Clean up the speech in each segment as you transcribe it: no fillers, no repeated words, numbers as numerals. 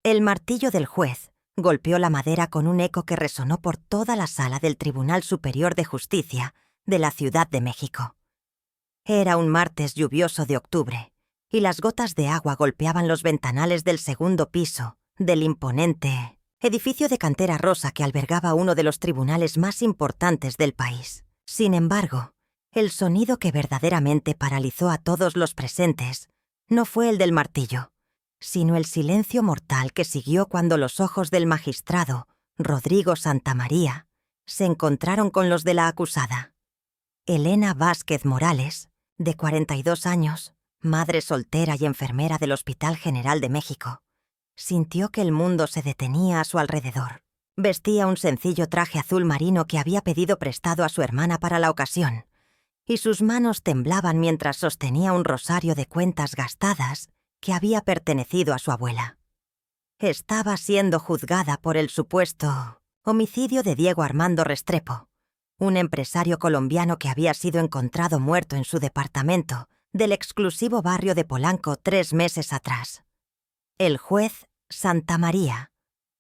El martillo del juez golpeó la madera con un eco que resonó por toda la sala del Tribunal Superior de Justicia de la Ciudad de México. Era un martes lluvioso de octubre, y las gotas de agua golpeaban los ventanales del segundo piso del imponente edificio de cantera rosa que albergaba uno de los tribunales más importantes del país. Sin embargo, el sonido que verdaderamente paralizó a todos los presentes no fue el del martillo, sino el silencio mortal que siguió cuando los ojos del magistrado, Rodrigo Santamaría, se encontraron con los de la acusada. Elena Vázquez Morales, de 42 años, madre soltera y enfermera del Hospital General de México, sintió que el mundo se detenía a su alrededor. Vestía un sencillo traje azul marino que había pedido prestado a su hermana para la ocasión, y sus manos temblaban mientras sostenía un rosario de cuentas gastadas que había pertenecido a su abuela. Estaba siendo juzgada por el supuesto homicidio de Diego Armando Restrepo, un empresario colombiano que había sido encontrado muerto en su departamento del exclusivo barrio de Polanco 3 meses atrás. El juez Santamaría,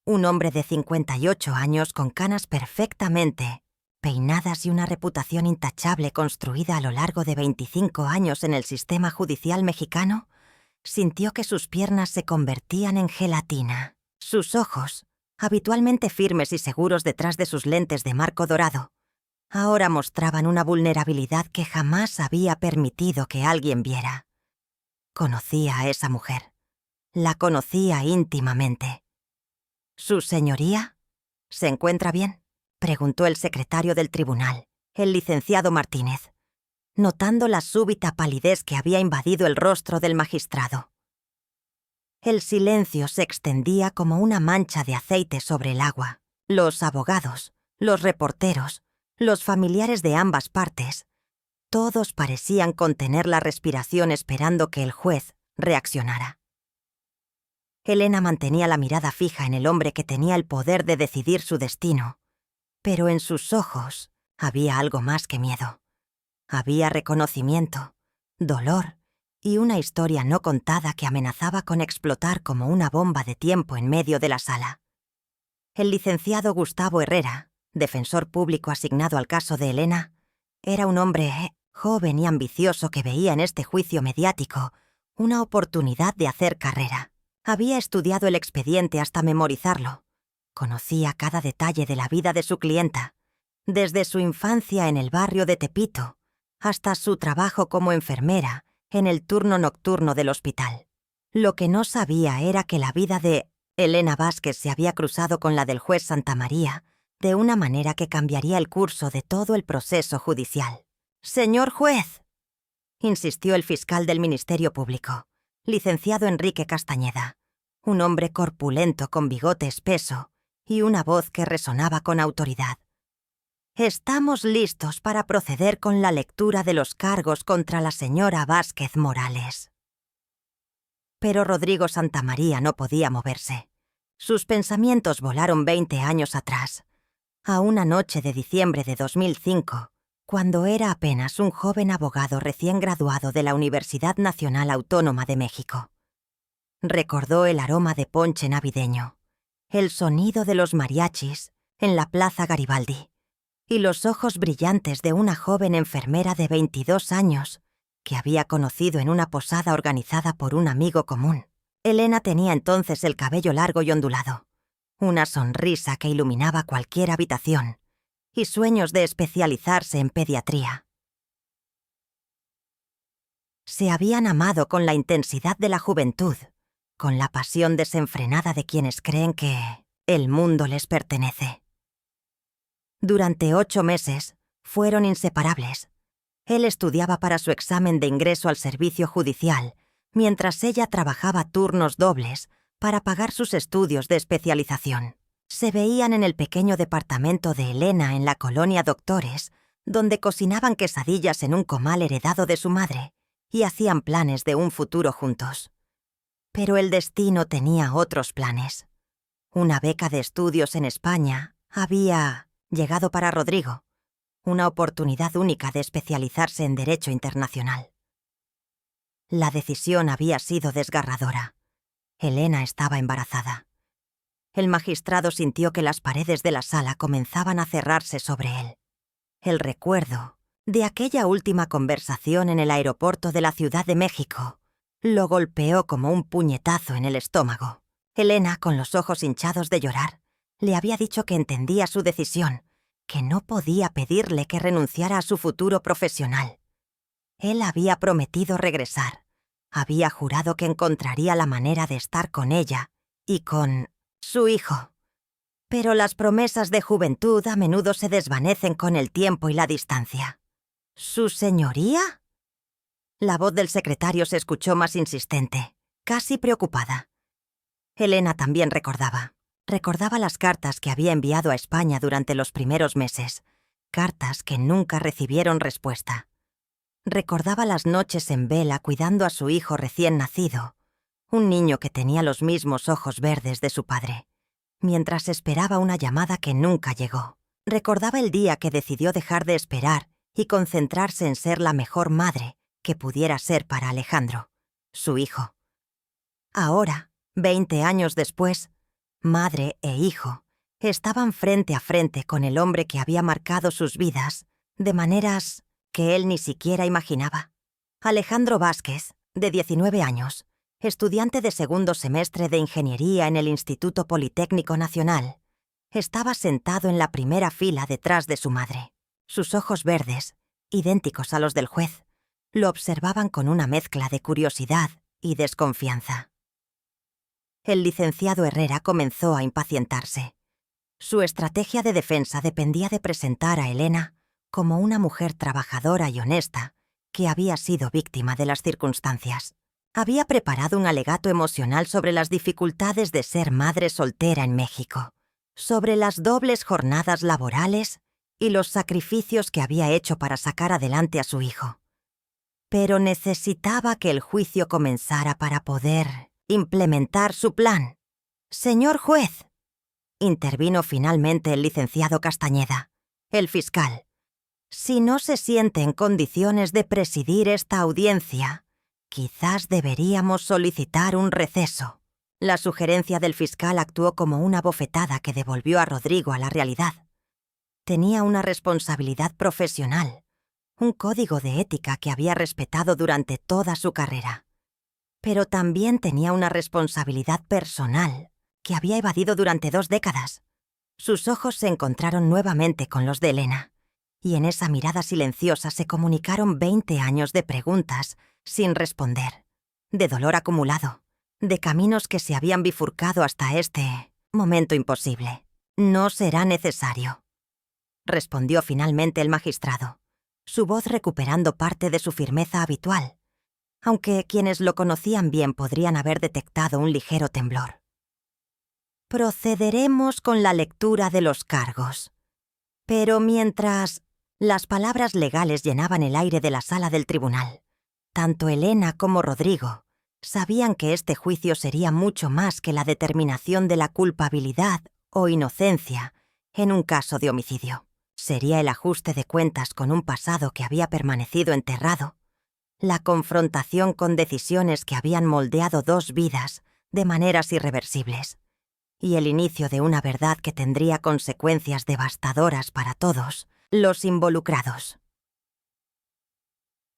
un hombre de 58 años con canas perfectamente peinadas y una reputación intachable construida a lo largo de 25 años en el sistema judicial mexicano, sintió que sus piernas se convertían en gelatina. Sus ojos, habitualmente firmes y seguros detrás de sus lentes de marco dorado, ahora mostraban una vulnerabilidad que jamás había permitido que alguien viera. Conocía a esa mujer. La conocía íntimamente. ¿Su señoría? ¿Se encuentra bien?, preguntó el secretario del tribunal, el licenciado Martínez, notando la súbita palidez que había invadido el rostro del magistrado. El silencio se extendía como una mancha de aceite sobre el agua. Los abogados, los reporteros, los familiares de ambas partes, todos parecían contener la respiración esperando que el juez reaccionara. Elena mantenía la mirada fija en el hombre que tenía el poder de decidir su destino, pero en sus ojos había algo más que miedo. Había reconocimiento, dolor y una historia no contada que amenazaba con explotar como una bomba de tiempo en medio de la sala. El licenciado Gustavo Herrera, defensor público asignado al caso de Elena, era un hombre joven y ambicioso que veía en este juicio mediático una oportunidad de hacer carrera. Había estudiado el expediente hasta memorizarlo. Conocía cada detalle de la vida de su clienta, desde su infancia en el barrio de Tepito hasta su trabajo como enfermera en el turno nocturno del hospital. Lo que no sabía era que la vida de Elena Vázquez se había cruzado con la del juez Santamaría de una manera que cambiaría el curso de todo el proceso judicial. «Señor juez», insistió el fiscal del Ministerio Público, licenciado Enrique Castañeda, un hombre corpulento con bigote espeso y una voz que resonaba con autoridad. «Estamos listos para proceder con la lectura de los cargos contra la señora Vázquez Morales». Pero Rodrigo Santamaría no podía moverse. Sus pensamientos volaron 20 años atrás, a una noche de diciembre de 2005, cuando era apenas un joven abogado recién graduado de la Universidad Nacional Autónoma de México. Recordó el aroma de ponche navideño, el sonido de los mariachis en la Plaza Garibaldi y los ojos brillantes de una joven enfermera de 22 años que había conocido en una posada organizada por un amigo común. Elena tenía entonces el cabello largo y ondulado, una sonrisa que iluminaba cualquier habitación y sueños de especializarse en pediatría. Se habían amado con la intensidad de la juventud, con la pasión desenfrenada de quienes creen que el mundo les pertenece. Durante 8 meses fueron inseparables. Él estudiaba para su examen de ingreso al servicio judicial, mientras ella trabajaba turnos dobles para pagar sus estudios de especialización. Se veían en el pequeño departamento de Elena en la colonia Doctores, donde cocinaban quesadillas en un comal heredado de su madre y hacían planes de un futuro juntos. Pero el destino tenía otros planes. Una beca de estudios en España había llegado para Rodrigo, una oportunidad única de especializarse en Derecho Internacional. La decisión había sido desgarradora. Elena estaba embarazada. El magistrado sintió que las paredes de la sala comenzaban a cerrarse sobre él. El recuerdo de aquella última conversación en el aeropuerto de la Ciudad de México lo golpeó como un puñetazo en el estómago. Elena, con los ojos hinchados de llorar, le había dicho que entendía su decisión, que no podía pedirle que renunciara a su futuro profesional. Él había prometido regresar. Había jurado que encontraría la manera de estar con ella y con su hijo. Pero las promesas de juventud a menudo se desvanecen con el tiempo y la distancia. ¿Su señoría? La voz del secretario se escuchó más insistente, casi preocupada. Elena también recordaba. Recordaba las cartas que había enviado a España durante los primeros meses, cartas que nunca recibieron respuesta. Recordaba las noches en vela cuidando a su hijo recién nacido, un niño que tenía los mismos ojos verdes de su padre, mientras esperaba una llamada que nunca llegó. Recordaba el día que decidió dejar de esperar y concentrarse en ser la mejor madre que pudiera ser para Alejandro, su hijo. Ahora, 20 años después, madre e hijo estaban frente a frente con el hombre que había marcado sus vidas de maneras que él ni siquiera imaginaba. Alejandro Vázquez, de 19 años, estudiante de segundo semestre de ingeniería en el Instituto Politécnico Nacional, estaba sentado en la primera fila detrás de su madre. Sus ojos verdes, idénticos a los del juez, lo observaban con una mezcla de curiosidad y desconfianza. El licenciado Herrera comenzó a impacientarse. Su estrategia de defensa dependía de presentar a Elena como una mujer trabajadora y honesta que había sido víctima de las circunstancias. Había preparado un alegato emocional sobre las dificultades de ser madre soltera en México, sobre las dobles jornadas laborales y los sacrificios que había hecho para sacar adelante a su hijo. Pero necesitaba que el juicio comenzara para poder implementar su plan. «Señor juez», intervino finalmente el licenciado Castañeda, el fiscal, «si no se siente en condiciones de presidir esta audiencia, quizás deberíamos solicitar un receso». La sugerencia del fiscal actuó como una bofetada que devolvió a Rodrigo a la realidad. Tenía una responsabilidad profesional, un código de ética que había respetado durante toda su carrera. Pero también tenía una responsabilidad personal que había evadido durante 2 décadas. Sus ojos se encontraron nuevamente con los de Elena, y en esa mirada silenciosa se comunicaron 20 años de preguntas sin responder, de dolor acumulado, de caminos que se habían bifurcado hasta este momento imposible. «No será necesario», respondió finalmente el magistrado, su voz recuperando parte de su firmeza habitual, aunque quienes lo conocían bien podrían haber detectado un ligero temblor. «Procederemos con la lectura de los cargos. Pero mientras...» Las palabras legales llenaban el aire de la sala del tribunal. Tanto Elena como Rodrigo sabían que este juicio sería mucho más que la determinación de la culpabilidad o inocencia en un caso de homicidio. Sería el ajuste de cuentas con un pasado que había permanecido enterrado, la confrontación con decisiones que habían moldeado 2 vidas de maneras irreversibles, y el inicio de una verdad que tendría consecuencias devastadoras para todos los involucrados.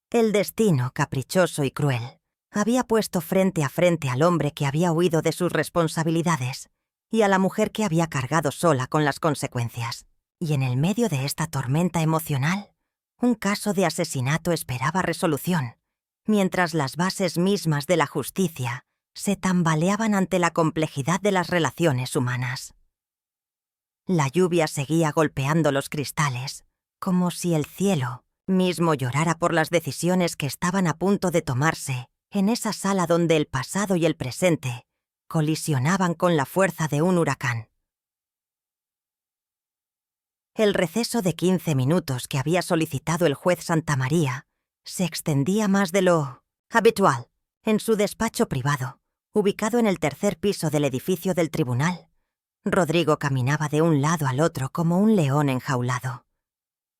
El destino, caprichoso y cruel, había puesto frente a frente al hombre que había huido de sus responsabilidades y a la mujer que había cargado sola con las consecuencias. Y en el medio de esta tormenta emocional, un caso de asesinato esperaba resolución, mientras las bases mismas de la justicia se tambaleaban ante la complejidad de las relaciones humanas. La lluvia seguía golpeando los cristales, como si el cielo mismo llorara por las decisiones que estaban a punto de tomarse en esa sala donde el pasado y el presente colisionaban con la fuerza de un huracán. El receso de 15 minutos que había solicitado el juez Santamaría se extendía más de lo habitual. En su despacho privado, ubicado en el 3er piso del edificio del tribunal, Rodrigo caminaba de un lado al otro como un león enjaulado.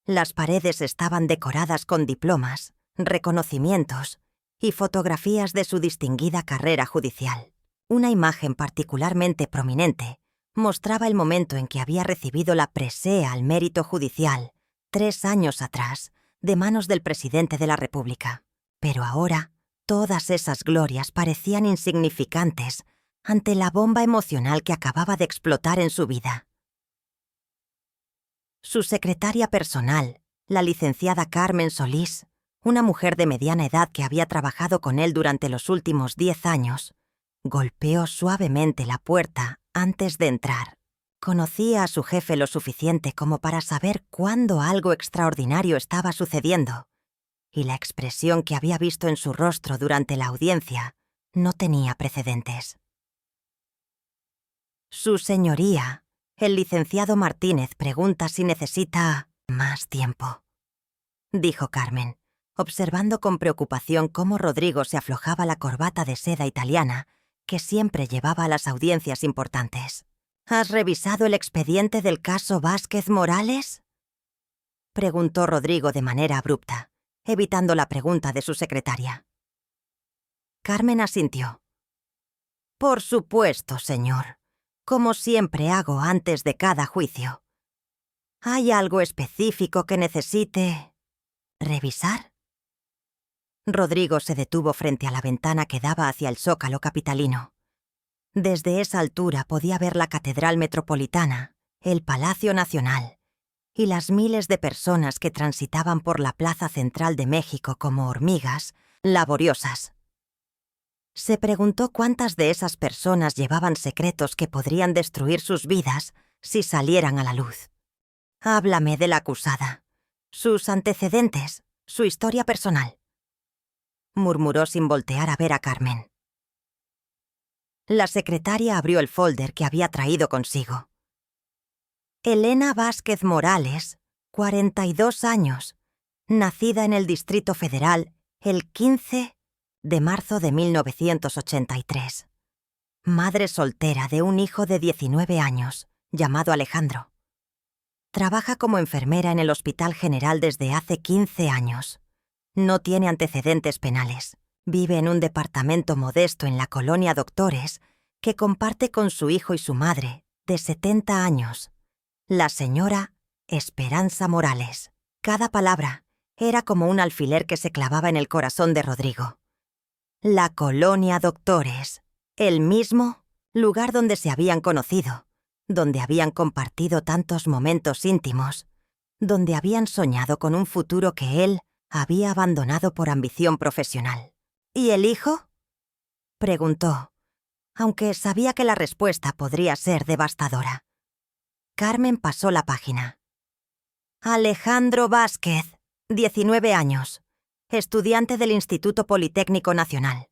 Las paredes estaban decoradas con diplomas, reconocimientos y fotografías de su distinguida carrera judicial. Una imagen particularmente prominente mostraba el momento en que había recibido la presea al mérito judicial, 3 años atrás, de manos del presidente de la República. Pero ahora, todas esas glorias parecían insignificantes ante la bomba emocional que acababa de explotar en su vida. Su secretaria personal, la licenciada Carmen Solís, una mujer de mediana edad que había trabajado con él durante los últimos 10 años, golpeó suavemente la puerta antes de entrar. Conocía a su jefe lo suficiente como para saber cuándo algo extraordinario estaba sucediendo, y la expresión que había visto en su rostro durante la audiencia no tenía precedentes. Su señoría, el licenciado Martínez, pregunta si necesita más tiempo, dijo Carmen, observando con preocupación cómo Rodrigo se aflojaba la corbata de seda italiana que siempre llevaba a las audiencias importantes. ¿Has revisado el expediente del caso Vázquez Morales?, preguntó Rodrigo de manera abrupta, evitando la pregunta de su secretaria. Carmen asintió. Por supuesto, señor, como siempre hago antes de cada juicio. ¿Hay algo específico que necesite revisar? Rodrigo se detuvo frente a la ventana que daba hacia el Zócalo capitalino. Desde esa altura podía ver la Catedral Metropolitana, el Palacio Nacional y las miles de personas que transitaban por la Plaza Central de México como hormigas, laboriosas. Se preguntó cuántas de esas personas llevaban secretos que podrían destruir sus vidas si salieran a la luz. Háblame de la acusada, sus antecedentes, su historia personal, murmuró sin voltear a ver a Carmen. La secretaria abrió el folder que había traído consigo. Elena Vázquez Morales, 42 años, nacida en el Distrito Federal el 15 de marzo de 1983. Madre soltera de un hijo de 19 años, llamado Alejandro. Trabaja como enfermera en el Hospital General desde hace 15 años. No tiene antecedentes penales. Vive en un departamento modesto en la colonia Doctores que comparte con su hijo y su madre, de 70 años, la señora Esperanza Morales. Cada palabra era como un alfiler que se clavaba en el corazón de Rodrigo. La colonia Doctores, el mismo lugar donde se habían conocido, donde habían compartido tantos momentos íntimos, donde habían soñado con un futuro que él había abandonado por ambición profesional. ¿Y el hijo?, preguntó, aunque sabía que la respuesta podría ser devastadora. Carmen pasó la página. Alejandro Vázquez, 19 años, estudiante del Instituto Politécnico Nacional.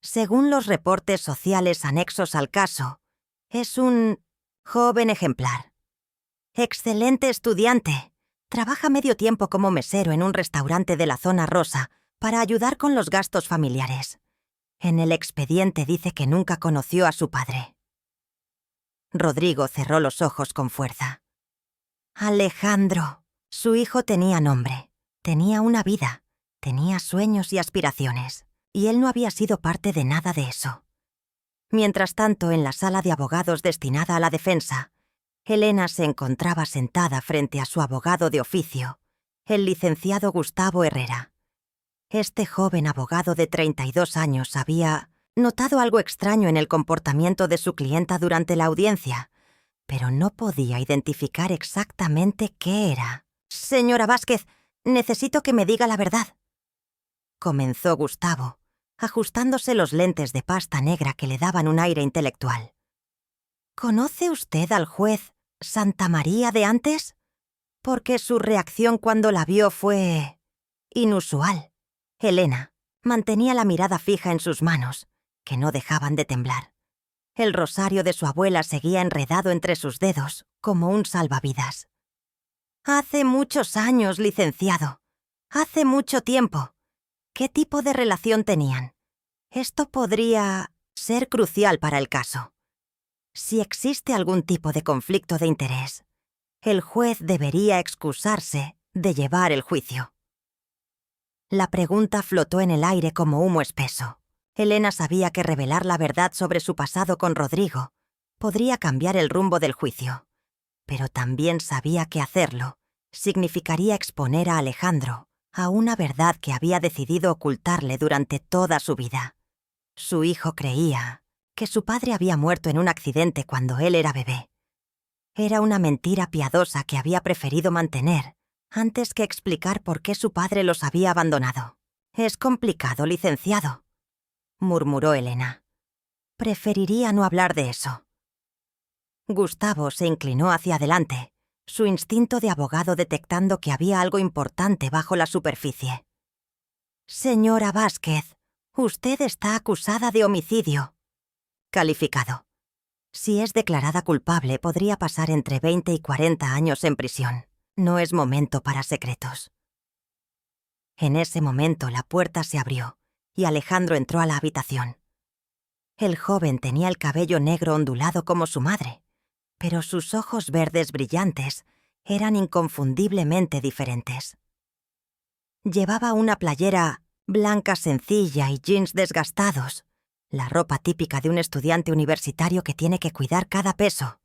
Según los reportes sociales anexos al caso, es un joven ejemplar. Excelente estudiante. Trabaja medio tiempo como mesero en un restaurante de la zona rosa para ayudar con los gastos familiares. En el expediente dice que nunca conoció a su padre. Rodrigo cerró los ojos con fuerza. Alejandro. Su hijo tenía nombre, tenía una vida, tenía sueños y aspiraciones, y él no había sido parte de nada de eso. Mientras tanto, en la sala de abogados destinada a la defensa, Elena se encontraba sentada frente a su abogado de oficio, el licenciado Gustavo Herrera. Este joven abogado de 32 años había notado algo extraño en el comportamiento de su clienta durante la audiencia, pero no podía identificar exactamente qué era. «Señora Vázquez, necesito que me diga la verdad», comenzó Gustavo, ajustándose los lentes de pasta negra que le daban un aire intelectual. «¿Conoce usted al juez Santamaría de antes? Porque su reacción cuando la vio fue inusual». Elena mantenía la mirada fija en sus manos, que no dejaban de temblar. El rosario de su abuela seguía enredado entre sus dedos, como un salvavidas. «Hace muchos años, licenciado. Hace mucho tiempo. ¿Qué tipo de relación tenían? Esto podría ser crucial para el caso. Si existe algún tipo de conflicto de interés, el juez debería excusarse de llevar el juicio». La pregunta flotó en el aire como humo espeso. Elena sabía que revelar la verdad sobre su pasado con Rodrigo Podría cambiar el rumbo del juicio, pero también sabía que hacerlo significaría exponer a Alejandro a una verdad que había decidido ocultarle durante toda su vida. Su hijo creía que su padre había muerto en un accidente cuando él era bebé. Era una mentira piadosa que había preferido mantener antes que explicar por qué su padre los había abandonado. «Es complicado, licenciado», murmuró Elena. «Preferiría no hablar de eso». Gustavo se inclinó hacia adelante, su instinto de abogado detectando que había algo importante bajo la superficie. «Señora Vázquez, usted está acusada de homicidio. Calificado. Si es declarada culpable, podría pasar entre 20 y 40 años en prisión. No es momento para secretos». En ese momento la puerta se abrió y Alejandro entró a la habitación. El joven tenía el cabello negro ondulado como su madre, pero sus ojos verdes brillantes eran inconfundiblemente diferentes. Llevaba una playera blanca sencilla y jeans desgastados, la ropa típica de un estudiante universitario que tiene que cuidar cada peso.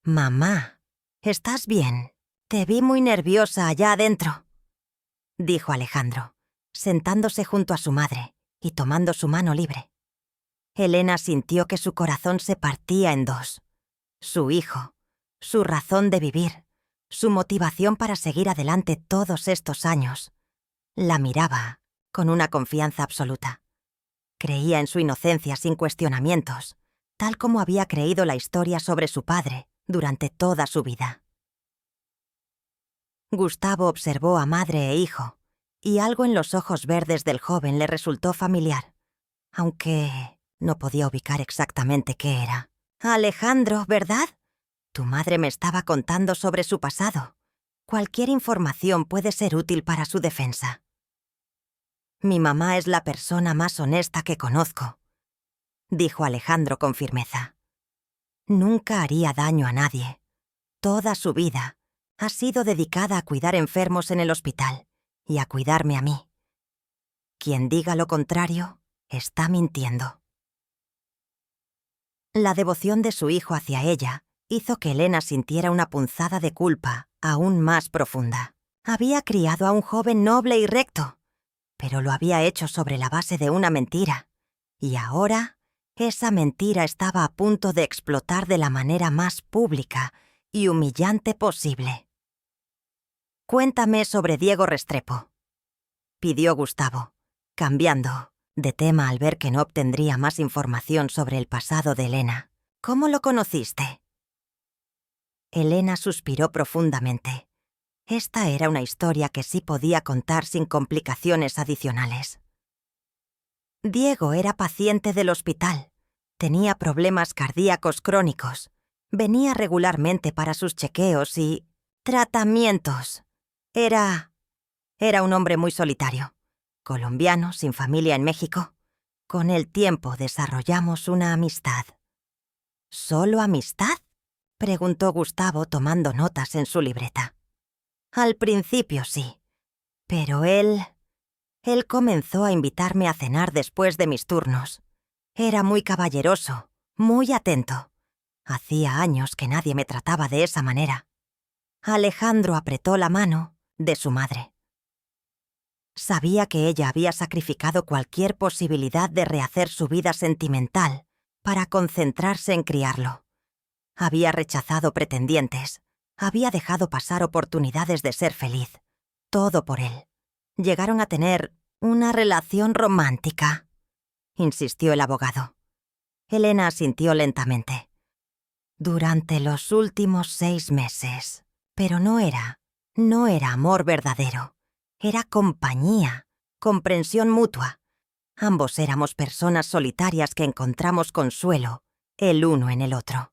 «Mamá, ¿estás bien? Te vi muy nerviosa allá adentro», dijo Alejandro, sentándose junto a su madre y tomando su mano libre. Elena sintió que su corazón se partía en dos. Su hijo, su razón de vivir, su motivación para seguir adelante todos estos años. La miraba con una confianza absoluta. Creía en su inocencia sin cuestionamientos, tal como había creído la historia sobre su padre durante toda su vida. Gustavo observó a madre e hijo, y algo en los ojos verdes del joven le resultó familiar, aunque no podía ubicar exactamente qué era. «Alejandro, ¿verdad? Tu madre me estaba contando sobre su pasado. Cualquier información puede ser útil para su defensa». «Mi mamá es la persona más honesta que conozco», dijo Alejandro con firmeza. «Nunca haría daño a nadie. Toda su vida ha sido dedicada a cuidar enfermos en el hospital y a cuidarme a mí. Quien diga lo contrario está mintiendo». La devoción de su hijo hacia ella hizo que Elena sintiera una punzada de culpa aún más profunda. Había criado a un joven noble y recto, pero lo había hecho sobre la base de una mentira, y ahora esa mentira estaba a punto de explotar de la manera más pública y humillante posible. «Cuéntame sobre Diego Restrepo», pidió Gustavo, cambiando de tema al ver que no obtendría más información sobre el pasado de Elena. «¿Cómo lo conociste?» Elena suspiró profundamente. Esta era una historia que sí podía contar sin complicaciones adicionales. Diego era paciente del hospital. Tenía problemas cardíacos crónicos. Venía regularmente para sus chequeos y tratamientos. Era un hombre muy solitario. Colombiano, sin familia en México. Con el tiempo desarrollamos una amistad. ¿Solo amistad?, preguntó Gustavo tomando notas en su libreta. Al principio sí, pero él comenzó a invitarme a cenar después de mis turnos. Era muy caballeroso, muy atento. Hacía años que nadie me trataba de esa manera. Alejandro apretó la mano de su madre. Sabía que ella había sacrificado cualquier posibilidad de rehacer su vida sentimental para concentrarse en criarlo. Había rechazado pretendientes, había dejado pasar oportunidades de ser feliz. Todo por él. Llegaron a tener una relación romántica, insistió el abogado. Elena asintió lentamente. Durante los últimos 6 meses. Pero no era amor verdadero. Era compañía, comprensión mutua. Ambos éramos personas solitarias que encontramos consuelo, el uno en el otro.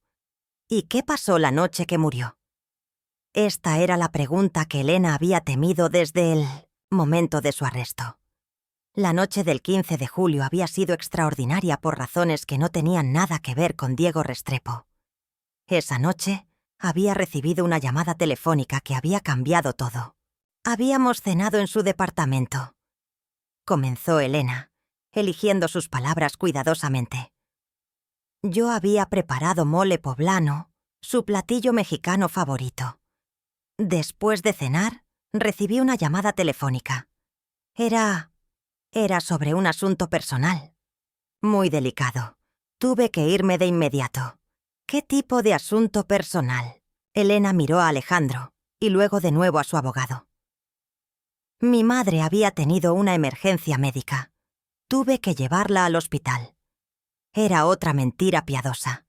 ¿Y qué pasó la noche que murió? Esta era la pregunta que Elena había temido desde el momento de su arresto. La noche del 15 de julio había sido extraordinaria por razones que no tenían nada que ver con Diego Restrepo. Esa noche había recibido una llamada telefónica que había cambiado todo. «Habíamos cenado en su departamento», comenzó Elena, eligiendo sus palabras cuidadosamente. Yo había preparado mole poblano, su platillo mexicano favorito. Después de cenar, recibí una llamada telefónica. Era sobre un asunto personal. Muy delicado. Tuve que irme de inmediato. ¿Qué tipo de asunto personal? Elena miró a Alejandro y luego de nuevo a su abogado. Mi madre había tenido una emergencia médica. Tuve que llevarla al hospital. Era otra mentira piadosa.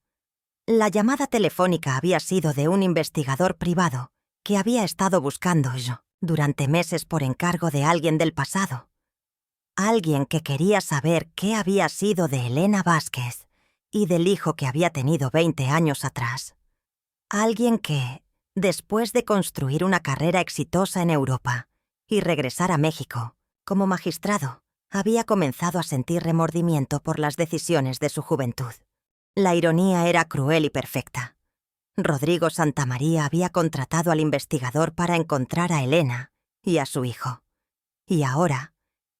La llamada telefónica había sido de un investigador privado que había estado buscando yo durante meses por encargo de alguien del pasado. Alguien que quería saber qué había sido de Elena Vázquez y del hijo que había tenido 20 años atrás. Alguien que, después de construir una carrera exitosa en Europa y regresar a México como magistrado, había comenzado a sentir remordimiento por las decisiones de su juventud. La ironía era cruel y perfecta. Rodrigo Santamaría había contratado al investigador para encontrar a Elena y a su hijo. Y ahora,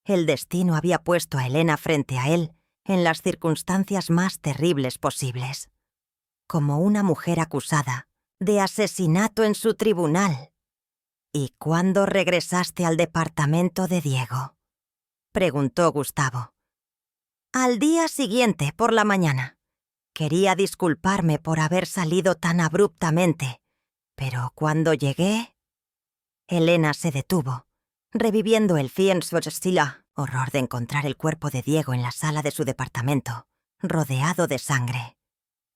el destino había puesto a Elena frente a él en las circunstancias más terribles posibles. Como una mujer acusada de asesinato en su tribunal. ¿Y cuándo regresaste al departamento de Diego?, preguntó Gustavo. Al día siguiente, por la mañana. Quería disculparme por haber salido tan abruptamente, pero cuando llegué... Elena se detuvo, reviviendo el horror de encontrar el cuerpo de Diego en la sala de su departamento, rodeado de sangre.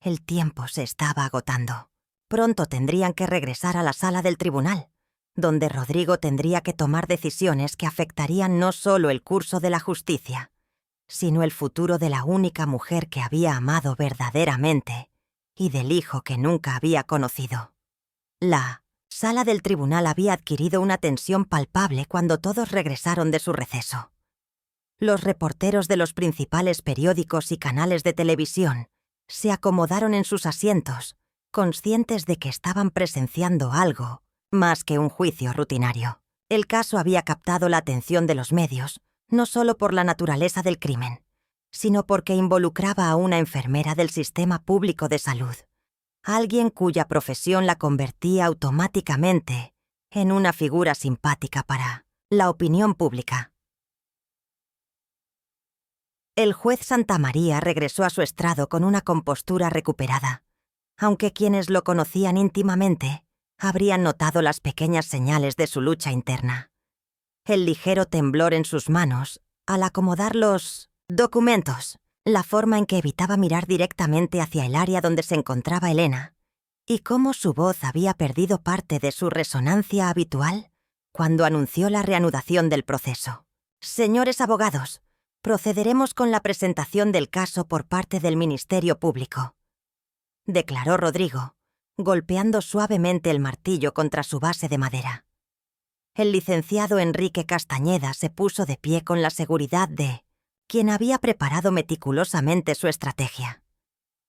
El tiempo se estaba agotando. Pronto tendrían que regresar a la sala del tribunal, donde Rodrigo tendría que tomar decisiones que afectarían no solo el curso de la justicia, sino el futuro de la única mujer que había amado verdaderamente y del hijo que nunca había conocido. La sala del tribunal había adquirido una tensión palpable cuando todos regresaron de su receso. Los reporteros de los principales periódicos y canales de televisión se acomodaron en sus asientos, conscientes de que estaban presenciando algo más que un juicio rutinario. El caso había captado la atención de los medios, no solo por la naturaleza del crimen, sino porque involucraba a una enfermera del sistema público de salud, alguien cuya profesión la convertía automáticamente en una figura simpática para la opinión pública. El juez Santamaría regresó a su estrado con una compostura recuperada, aunque quienes lo conocían íntimamente habrían notado las pequeñas señales de su lucha interna. El ligero temblor en sus manos al acomodar los documentos, la forma en que evitaba mirar directamente hacia el área donde se encontraba Elena, y cómo su voz había perdido parte de su resonancia habitual cuando anunció la reanudación del proceso. Señores abogados, procederemos con la presentación del caso por parte del Ministerio Público, declaró Rodrigo, golpeando suavemente el martillo contra su base de madera. El licenciado Enrique Castañeda se puso de pie con la seguridad de quien había preparado meticulosamente su estrategia.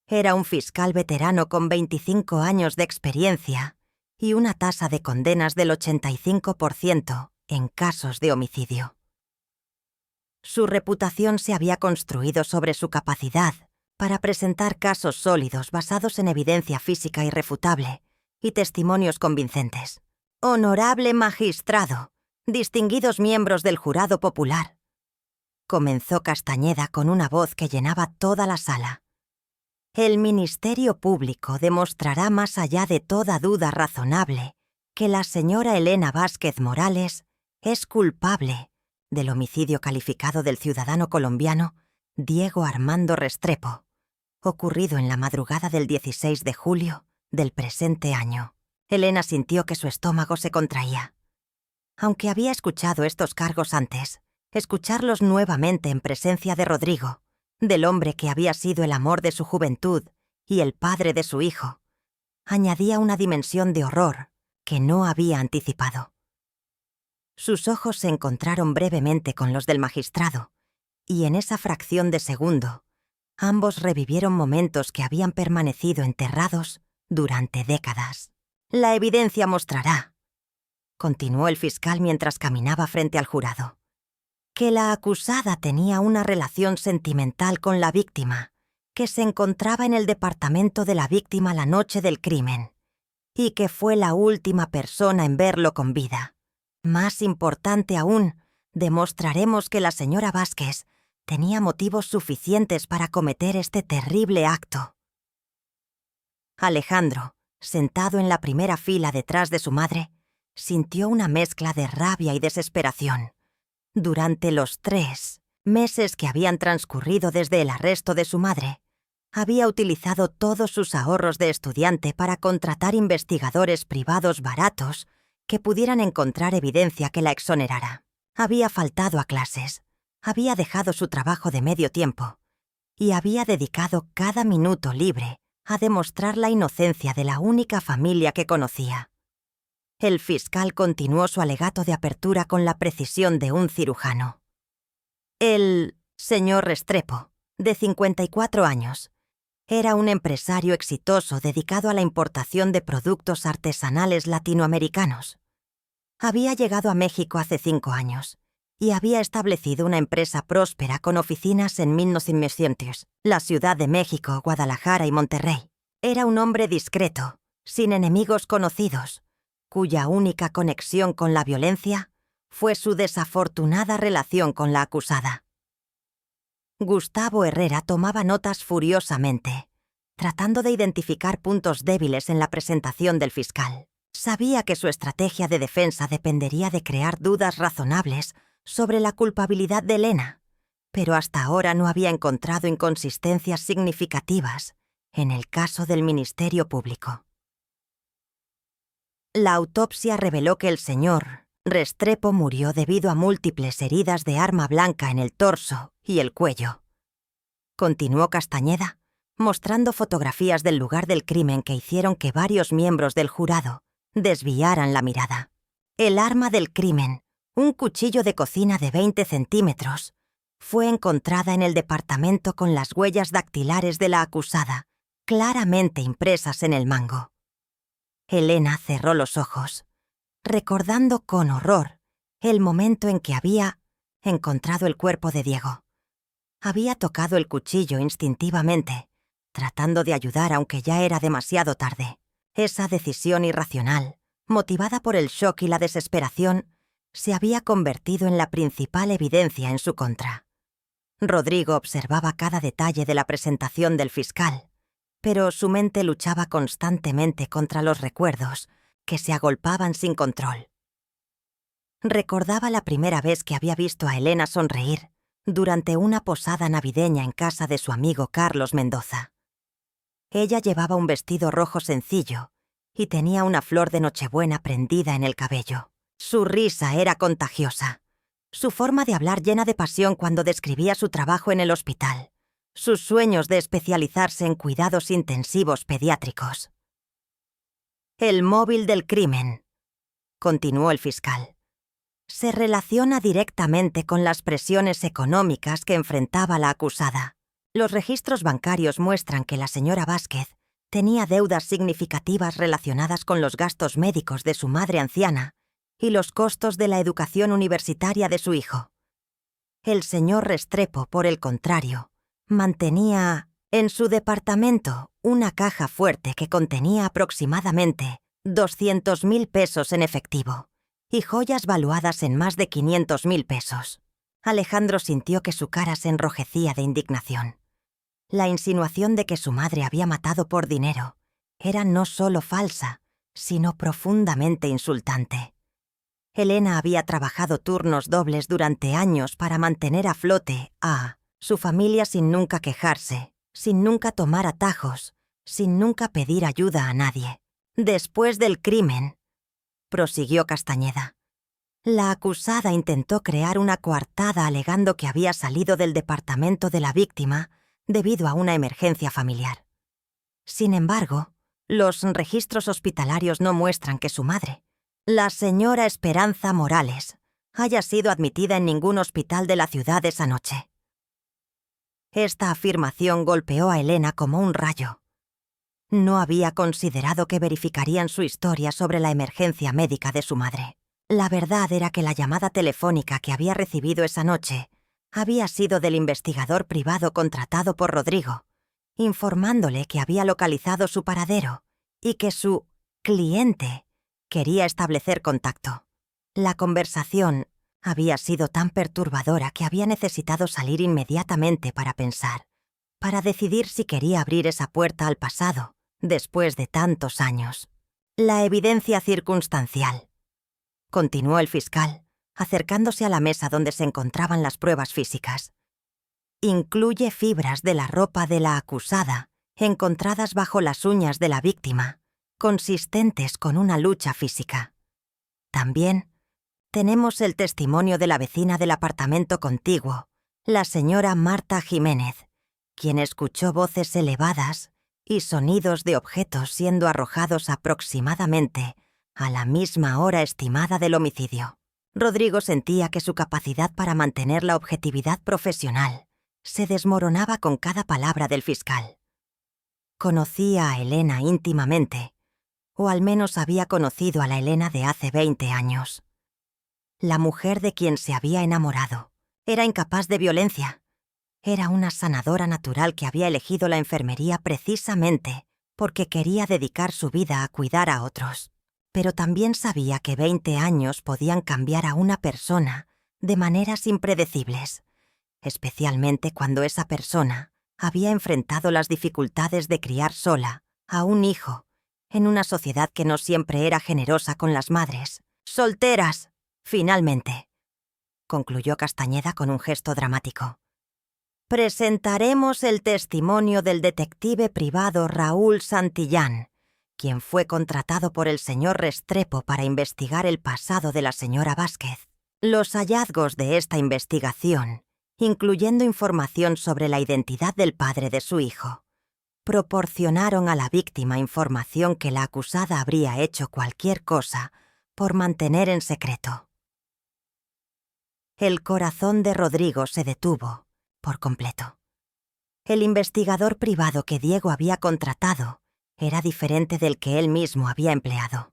Era un fiscal veterano con 25 años de experiencia y una tasa de condenas del 85% en casos de homicidio. Su reputación se había construido sobre su capacidad para presentar casos sólidos basados en evidencia física irrefutable y testimonios convincentes. Honorable magistrado, distinguidos miembros del jurado popular, comenzó Castañeda con una voz que llenaba toda la sala. El Ministerio Público demostrará más allá de toda duda razonable que la señora Elena Vázquez Morales es culpable del homicidio calificado del ciudadano colombiano Diego Armando Restrepo, ocurrido en la madrugada del 16 de julio del presente año. Elena sintió que su estómago se contraía. Aunque había escuchado estos cargos antes, escucharlos nuevamente en presencia de Rodrigo, del hombre que había sido el amor de su juventud y el padre de su hijo, añadía una dimensión de horror que no había anticipado. Sus ojos se encontraron brevemente con los del magistrado, y en esa fracción de segundo, ambos revivieron momentos que habían permanecido enterrados durante décadas. La evidencia mostrará, continuó el fiscal mientras caminaba frente al jurado, que la acusada tenía una relación sentimental con la víctima que se encontraba en el departamento de la víctima la noche del crimen y que fue la última persona en verlo con vida. Más importante aún, demostraremos que la señora Vázquez tenía motivos suficientes para cometer este terrible acto. Alejandro, sentado en la primera fila detrás de su madre, sintió una mezcla de rabia y desesperación. Durante los 3 meses que habían transcurrido desde el arresto de su madre, había utilizado todos sus ahorros de estudiante para contratar investigadores privados baratos que pudieran encontrar evidencia que la exonerara. Había faltado a clases, había dejado su trabajo de medio tiempo y había dedicado cada minuto libre a demostrar la inocencia de la única familia que conocía. El fiscal continuó su alegato de apertura con la precisión de un cirujano. El señor Restrepo, de 54 años, era un empresario exitoso dedicado a la importación de productos artesanales latinoamericanos. Había llegado a México hace 5 años y había establecido una empresa próspera con oficinas en 1900, la Ciudad de México, Guadalajara y Monterrey. Era un hombre discreto, sin enemigos conocidos, cuya única conexión con la violencia fue su desafortunada relación con la acusada. Gustavo Herrera tomaba notas furiosamente, tratando de identificar puntos débiles en la presentación del fiscal. Sabía que su estrategia de defensa dependería de crear dudas razonables sobre la culpabilidad de Elena, pero hasta ahora no había encontrado inconsistencias significativas en el caso del Ministerio Público. La autopsia reveló que el señor Restrepo murió debido a múltiples heridas de arma blanca en el torso y el cuello. Continuó Castañeda, mostrando fotografías del lugar del crimen que hicieron que varios miembros del jurado desviaran la mirada. El arma del crimen, un cuchillo de cocina de 20 centímetros, fue encontrada en el departamento con las huellas dactilares de la acusada, claramente impresas en el mango. Elena cerró los ojos, recordando con horror el momento en que había encontrado el cuerpo de Diego. Había tocado el cuchillo instintivamente, tratando de ayudar aunque ya era demasiado tarde. Esa decisión irracional, motivada por el shock y la desesperación, se había convertido en la principal evidencia en su contra. Rodrigo observaba cada detalle de la presentación del fiscal, pero su mente luchaba constantemente contra los recuerdos que se agolpaban sin control. Recordaba la primera vez que había visto a Elena sonreír durante una posada navideña en casa de su amigo Carlos Mendoza. Ella llevaba un vestido rojo sencillo y tenía una flor de Nochebuena prendida en el cabello. Su risa era contagiosa, su forma de hablar llena de pasión cuando describía su trabajo en el hospital, sus sueños de especializarse en cuidados intensivos pediátricos. El móvil del crimen, continuó el fiscal, se relaciona directamente con las presiones económicas que enfrentaba la acusada. Los registros bancarios muestran que la señora Vázquez tenía deudas significativas relacionadas con los gastos médicos de su madre anciana y los costos de la educación universitaria de su hijo. El señor Restrepo, por el contrario, mantenía en su departamento una caja fuerte que contenía aproximadamente 200,000 pesos en efectivo y joyas valuadas en más de 500,000 pesos. Alejandro sintió que su cara se enrojecía de indignación. La insinuación de que su madre había matado por dinero era no solo falsa, sino profundamente insultante. Elena había trabajado turnos dobles durante años para mantener a flote a su familia sin nunca quejarse, sin nunca tomar atajos, sin nunca pedir ayuda a nadie. Después del crimen, prosiguió Castañeda, la acusada intentó crear una coartada alegando que había salido del departamento de la víctima debido a una emergencia familiar. Sin embargo, los registros hospitalarios no muestran que su madre, la señora Esperanza Morales, haya sido admitida en ningún hospital de la ciudad esa noche. Esta afirmación golpeó a Elena como un rayo. No había considerado que verificarían su historia sobre la emergencia médica de su madre. La verdad era que la llamada telefónica que había recibido esa noche había sido del investigador privado contratado por Rodrigo, informándole que había localizado su paradero y que su cliente quería establecer contacto. La conversación había sido tan perturbadora que había necesitado salir inmediatamente para pensar, para decidir si quería abrir esa puerta al pasado después de tantos años. La evidencia circunstancial, continuó el fiscal, acercándose a la mesa donde se encontraban las pruebas físicas. Incluye fibras de la ropa de la acusada encontradas bajo las uñas de la víctima, consistentes con una lucha física. También tenemos el testimonio de la vecina del apartamento contiguo, la señora Marta Jiménez, quien escuchó voces elevadas y sonidos de objetos siendo arrojados aproximadamente a la misma hora estimada del homicidio. Rodrigo sentía que su capacidad para mantener la objetividad profesional se desmoronaba con cada palabra del fiscal. Conocía a Elena íntimamente, o al menos había conocido a la Elena de hace 20 años. La mujer de quien se había enamorado era incapaz de violencia. Era una sanadora natural que había elegido la enfermería precisamente porque quería dedicar su vida a cuidar a otros. Pero también sabía que 20 años podían cambiar a una persona de maneras impredecibles, especialmente cuando esa persona había enfrentado las dificultades de criar sola a un hijo en una sociedad que no siempre era generosa con las madres. «Solteras, finalmente», concluyó Castañeda con un gesto dramático. «Presentaremos el testimonio del detective privado Raúl Santillán, quien fue contratado por el señor Restrepo para investigar el pasado de la señora Vázquez. Los hallazgos de esta investigación, incluyendo información sobre la identidad del padre de su hijo, proporcionaron a la víctima información que la acusada habría hecho cualquier cosa por mantener en secreto». El corazón de Rodrigo se detuvo por completo. El investigador privado que Diego había contratado era diferente del que él mismo había empleado.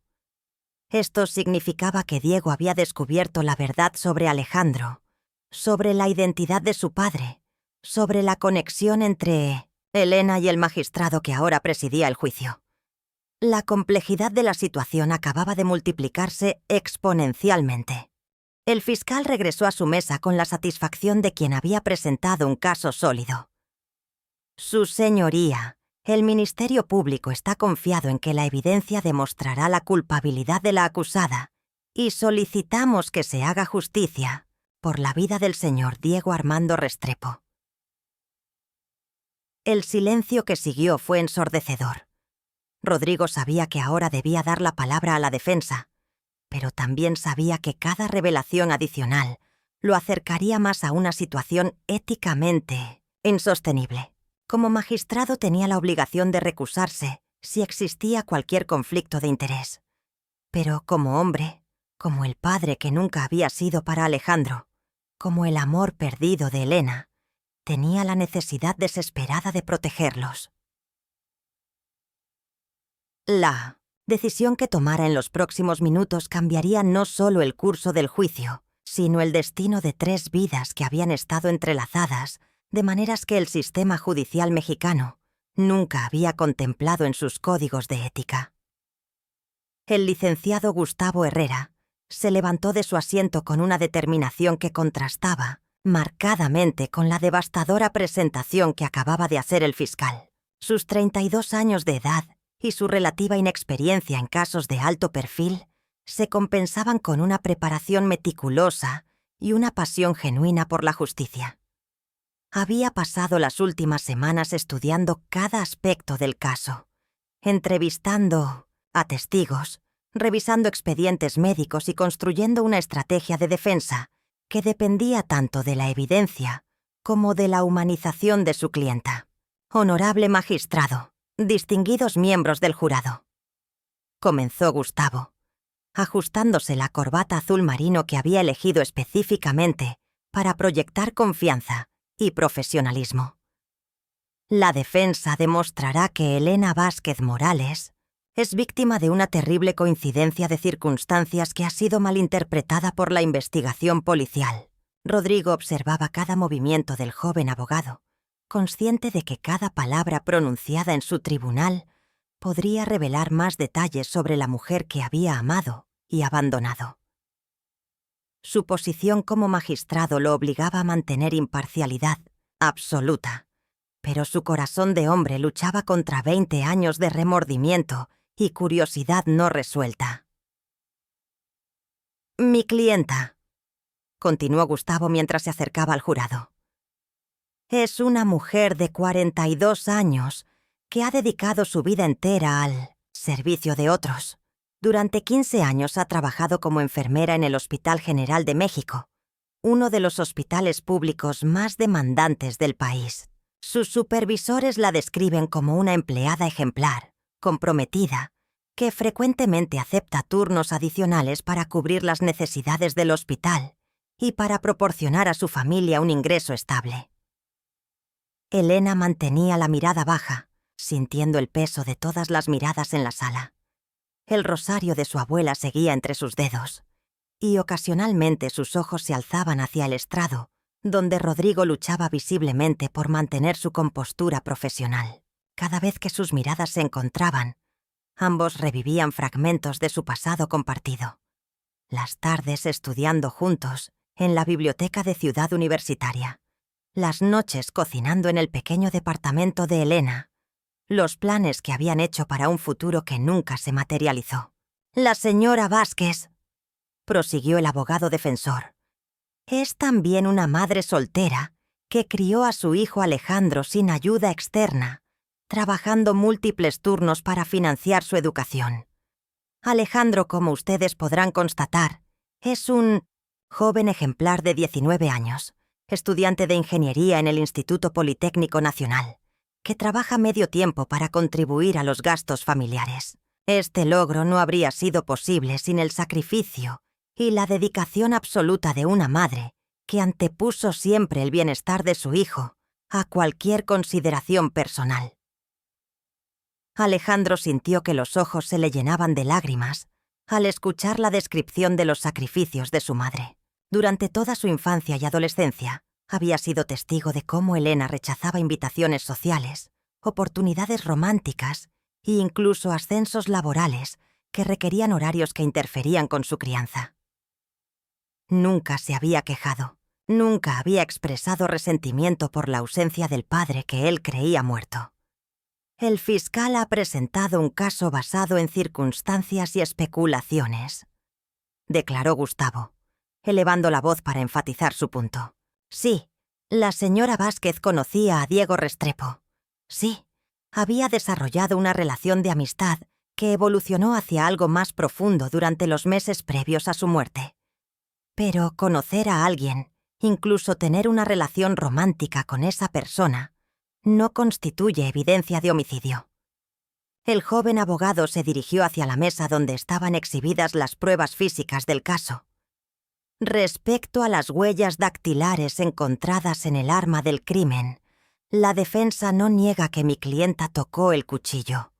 Esto significaba que Diego había descubierto la verdad sobre Alejandro, sobre la identidad de su padre, sobre la conexión entre Elena y el magistrado que ahora presidía el juicio. La complejidad de la situación acababa de multiplicarse exponencialmente. El fiscal regresó a su mesa con la satisfacción de quien había presentado un caso sólido. «Su señoría, el Ministerio Público está confiado en que la evidencia demostrará la culpabilidad de la acusada y solicitamos que se haga justicia por la vida del señor Diego Armando Restrepo». El silencio que siguió fue ensordecedor. Rodrigo sabía que ahora debía dar la palabra a la defensa, pero también sabía que cada revelación adicional lo acercaría más a una situación éticamente insostenible. Como magistrado tenía la obligación de recusarse si existía cualquier conflicto de interés. Pero como hombre, como el padre que nunca había sido para Alejandro, como el amor perdido de Elena, tenía la necesidad desesperada de protegerlos. La decisión que tomara en los próximos minutos cambiaría no solo el curso del juicio, sino el destino de 3 vidas que habían estado entrelazadas de maneras que el sistema judicial mexicano nunca había contemplado en sus códigos de ética. El licenciado Gustavo Herrera se levantó de su asiento con una determinación que contrastaba marcadamente con la devastadora presentación que acababa de hacer el fiscal. Sus 32 años de edad y su relativa inexperiencia en casos de alto perfil se compensaban con una preparación meticulosa y una pasión genuina por la justicia. Había pasado las últimas semanas estudiando cada aspecto del caso, entrevistando a testigos, revisando expedientes médicos y construyendo una estrategia de defensa que dependía tanto de la evidencia como de la humanización de su clienta. «Honorable magistrado, distinguidos miembros del jurado», comenzó Gustavo, ajustándose la corbata azul marino que había elegido específicamente para proyectar confianza y profesionalismo. «La defensa demostrará que Elena Vázquez Morales es víctima de una terrible coincidencia de circunstancias que ha sido malinterpretada por la investigación policial». Rodrigo observaba cada movimiento del joven abogado, consciente de que cada palabra pronunciada en su tribunal podría revelar más detalles sobre la mujer que había amado y abandonado. Su posición como magistrado lo obligaba a mantener imparcialidad absoluta, pero su corazón de hombre luchaba contra 20 años de remordimiento y curiosidad no resuelta. «Mi clienta», continuó Gustavo mientras se acercaba al jurado, «es una mujer de 42 años que ha dedicado su vida entera al servicio de otros. Durante 15 años ha trabajado como enfermera en el Hospital General de México, uno de los hospitales públicos más demandantes del país. Sus supervisores la describen como una empleada ejemplar, comprometida, que frecuentemente acepta turnos adicionales para cubrir las necesidades del hospital y para proporcionar a su familia un ingreso estable». Elena mantenía la mirada baja, sintiendo el peso de todas las miradas en la sala. El rosario de su abuela seguía entre sus dedos, y ocasionalmente sus ojos se alzaban hacia el estrado, donde Rodrigo luchaba visiblemente por mantener su compostura profesional. Cada vez que sus miradas se encontraban, ambos revivían fragmentos de su pasado compartido. Las tardes estudiando juntos en la biblioteca de Ciudad Universitaria, las noches cocinando en el pequeño departamento de Elena, los planes que habían hecho para un futuro que nunca se materializó. «La señora Vázquez», prosiguió el abogado defensor, «es también una madre soltera que crió a su hijo Alejandro sin ayuda externa, trabajando múltiples turnos para financiar su educación. Alejandro, como ustedes podrán constatar, es un joven ejemplar de 19 años, estudiante de ingeniería en el Instituto Politécnico Nacional, que trabaja medio tiempo para contribuir a los gastos familiares. Este logro no habría sido posible sin el sacrificio y la dedicación absoluta de una madre que antepuso siempre el bienestar de su hijo a cualquier consideración personal». Alejandro sintió que los ojos se le llenaban de lágrimas al escuchar la descripción de los sacrificios de su madre. Durante toda su infancia y adolescencia, había sido testigo de cómo Elena rechazaba invitaciones sociales, oportunidades románticas e incluso ascensos laborales que requerían horarios que interferían con su crianza. Nunca se había quejado, nunca había expresado resentimiento por la ausencia del padre que él creía muerto. «El fiscal ha presentado un caso basado en circunstancias y especulaciones», declaró Gustavo, elevando la voz para enfatizar su punto. «Sí, la señora Vázquez conocía a Diego Restrepo. Sí, había desarrollado una relación de amistad que evolucionó hacia algo más profundo durante los meses previos a su muerte. Pero conocer a alguien, incluso tener una relación romántica con esa persona, no constituye evidencia de homicidio». El joven abogado se dirigió hacia la mesa donde estaban exhibidas las pruebas físicas del caso. «Respecto a las huellas dactilares encontradas en el arma del crimen, la defensa no niega que mi clienta tocó el cuchillo.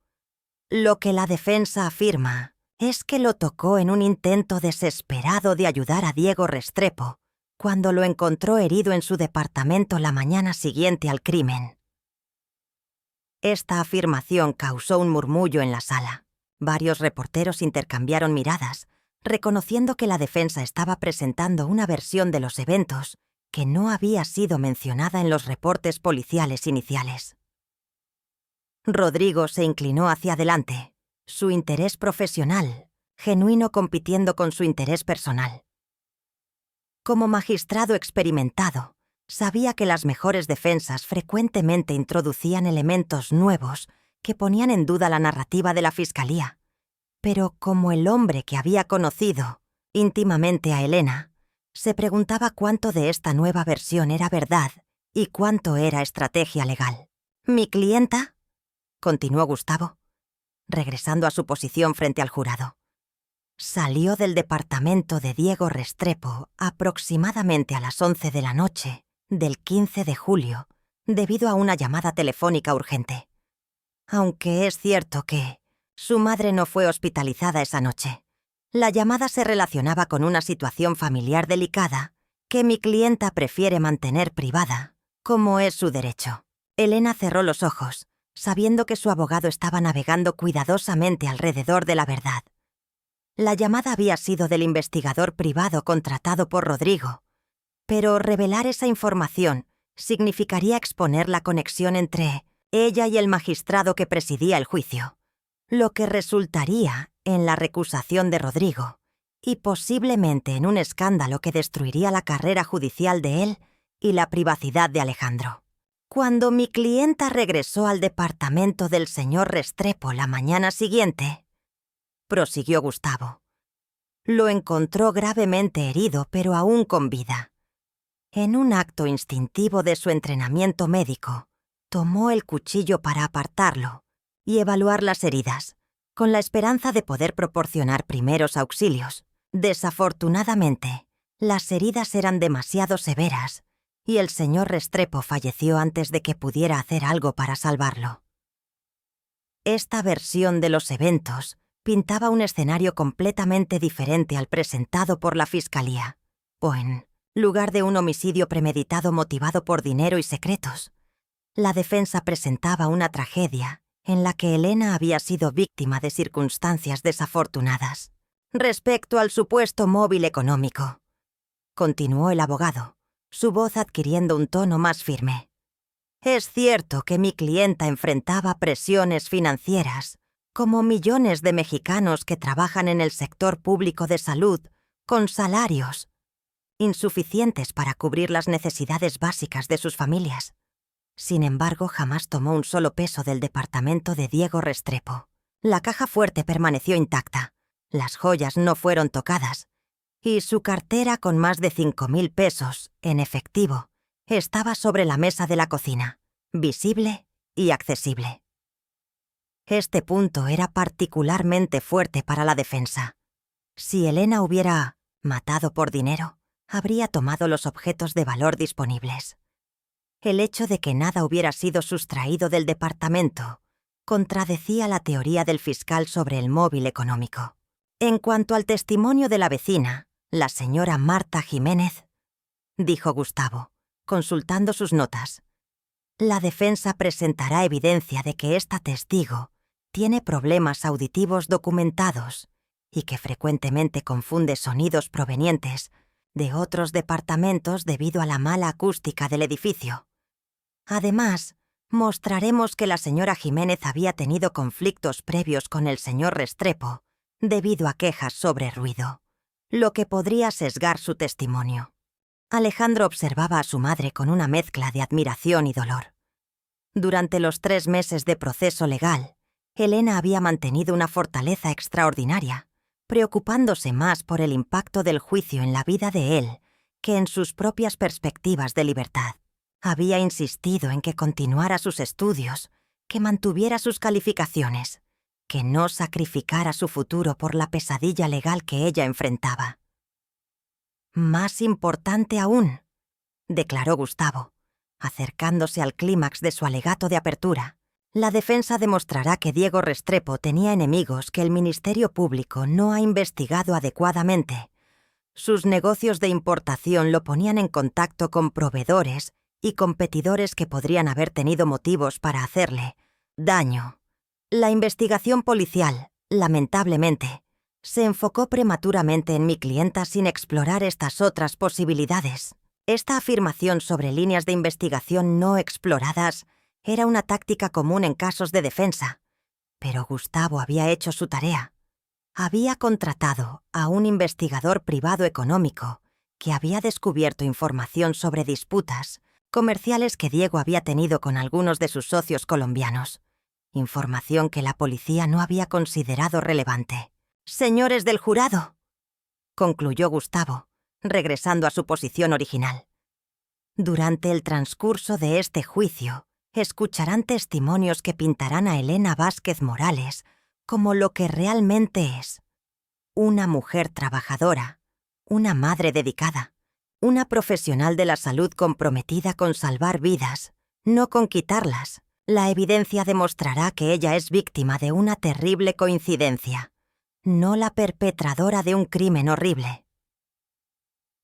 Lo que la defensa afirma es que lo tocó en un intento desesperado de ayudar a Diego Restrepo cuando lo encontró herido en su departamento la mañana siguiente al crimen». Esta afirmación causó un murmullo en la sala. Varios reporteros intercambiaron miradas, reconociendo que la defensa estaba presentando una versión de los eventos que no había sido mencionada en los reportes policiales iniciales. Rodrigo se inclinó hacia adelante, su interés profesional, genuino compitiendo con su interés personal. Como magistrado experimentado, sabía que las mejores defensas frecuentemente introducían elementos nuevos que ponían en duda la narrativa de la fiscalía. Pero como el hombre que había conocido íntimamente a Elena, se preguntaba cuánto de esta nueva versión era verdad y cuánto era estrategia legal. «Mi clienta», continuó Gustavo, regresando a su posición frente al jurado, «salió del departamento de Diego Restrepo aproximadamente a las 11 de la noche del 15 de julio, debido a una llamada telefónica urgente. Aunque es cierto que su madre no fue hospitalizada esa noche, la llamada se relacionaba con una situación familiar delicada que mi clienta prefiere mantener privada, como es su derecho. Elena cerró los ojos, sabiendo que su abogado estaba navegando cuidadosamente alrededor de la verdad. La llamada había sido del investigador privado contratado por Rodrigo, pero revelar esa información significaría exponer la conexión entre ella y el magistrado que presidía el juicio, lo que resultaría en la recusación de Rodrigo y posiblemente en un escándalo que destruiría la carrera judicial de él y la privacidad de Alejandro. Cuando mi clienta regresó al departamento del señor Restrepo la mañana siguiente, prosiguió Gustavo, lo encontró gravemente herido, pero aún con vida. En un acto instintivo de su entrenamiento médico, tomó el cuchillo para apartarlo y evaluar las heridas, con la esperanza de poder proporcionar primeros auxilios. Desafortunadamente, las heridas eran demasiado severas y el señor Restrepo falleció antes de que pudiera hacer algo para salvarlo. Esta versión de los eventos pintaba un escenario completamente diferente al presentado por la Fiscalía, o en lugar de un homicidio premeditado motivado por dinero y secretos, la defensa presentaba una tragedia en la que Elena había sido víctima de circunstancias desafortunadas. Respecto al supuesto móvil económico, continuó el abogado, su voz adquiriendo un tono más firme. Es cierto que mi clienta enfrentaba presiones financieras, como millones de mexicanos que trabajan en el sector público de salud, con salarios insuficientes para cubrir las necesidades básicas de sus familias. Sin embargo, jamás tomó un solo peso del departamento de Diego Restrepo. La caja fuerte permaneció intacta, las joyas no fueron tocadas, y su cartera con más de 5,000 pesos, en efectivo, estaba sobre la mesa de la cocina, visible y accesible. Este punto era particularmente fuerte para la defensa. Si Elena hubiera matado por dinero, habría tomado los objetos de valor disponibles. El hecho de que nada hubiera sido sustraído del departamento contradecía la teoría del fiscal sobre el móvil económico. En cuanto al testimonio de la vecina, la señora Marta Jiménez, dijo Gustavo, consultando sus notas, la defensa presentará evidencia de que esta testigo tiene problemas auditivos documentados y que frecuentemente confunde sonidos provenientes de otros departamentos debido a la mala acústica del edificio. Además, mostraremos que la señora Jiménez había tenido conflictos previos con el señor Restrepo debido a quejas sobre ruido, lo que podría sesgar su testimonio. Alejandro observaba a su madre con una mezcla de admiración y dolor. Durante los 3 meses de proceso legal, Elena había mantenido una fortaleza extraordinaria, preocupándose más por el impacto del juicio en la vida de él que en sus propias perspectivas de libertad. Había insistido en que continuara sus estudios, que mantuviera sus calificaciones, que no sacrificara su futuro por la pesadilla legal que ella enfrentaba. Más importante aún, declaró Gustavo, acercándose al clímax de su alegato de apertura, la defensa demostrará que Diego Restrepo tenía enemigos que el Ministerio Público no ha investigado adecuadamente. Sus negocios de importación lo ponían en contacto con proveedores y competidores que podrían haber tenido motivos para hacerle daño. La investigación policial, lamentablemente, se enfocó prematuramente en mi clienta sin explorar estas otras posibilidades. Esta afirmación sobre líneas de investigación no exploradas era una táctica común en casos de defensa, pero Gustavo había hecho su tarea. Había contratado a un investigador privado económico que había descubierto información sobre disputas comerciales que Diego había tenido con algunos de sus socios colombianos, información que la policía no había considerado relevante. «Señores del jurado», concluyó Gustavo, regresando a su posición original. Durante el transcurso de este juicio, escucharán testimonios que pintarán a Elena Vázquez Morales como lo que realmente es: una mujer trabajadora, una madre dedicada, una profesional de la salud comprometida con salvar vidas, no con quitarlas. La evidencia demostrará que ella es víctima de una terrible coincidencia, no la perpetradora de un crimen horrible.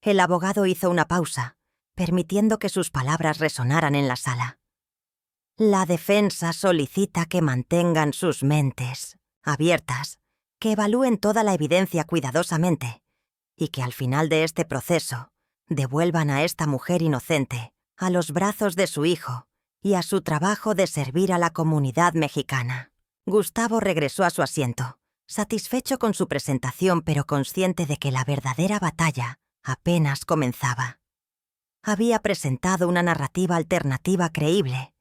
El abogado hizo una pausa, permitiendo que sus palabras resonaran en la sala. La defensa solicita que mantengan sus mentes abiertas, que evalúen toda la evidencia cuidadosamente y que al final de este proceso devuelvan a esta mujer inocente a los brazos de su hijo y a su trabajo de servir a la comunidad mexicana. Gustavo regresó a su asiento, satisfecho con su presentación pero consciente de que la verdadera batalla apenas comenzaba. Había presentado una narrativa alternativa creíble,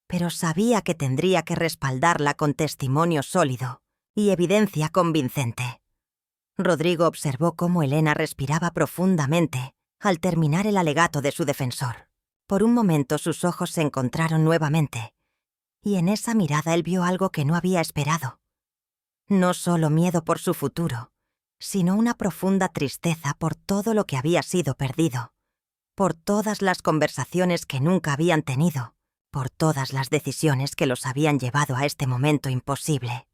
pero sabía que tendría que respaldarla con testimonio sólido y evidencia convincente. Rodrigo observó cómo Elena respiraba profundamente al terminar el alegato de su defensor. Por un momento sus ojos se encontraron nuevamente, y en esa mirada él vio algo que no había esperado. No solo miedo por su futuro, sino una profunda tristeza por todo lo que había sido perdido, por todas las conversaciones que nunca habían tenido, por todas las decisiones que los habían llevado a este momento imposible.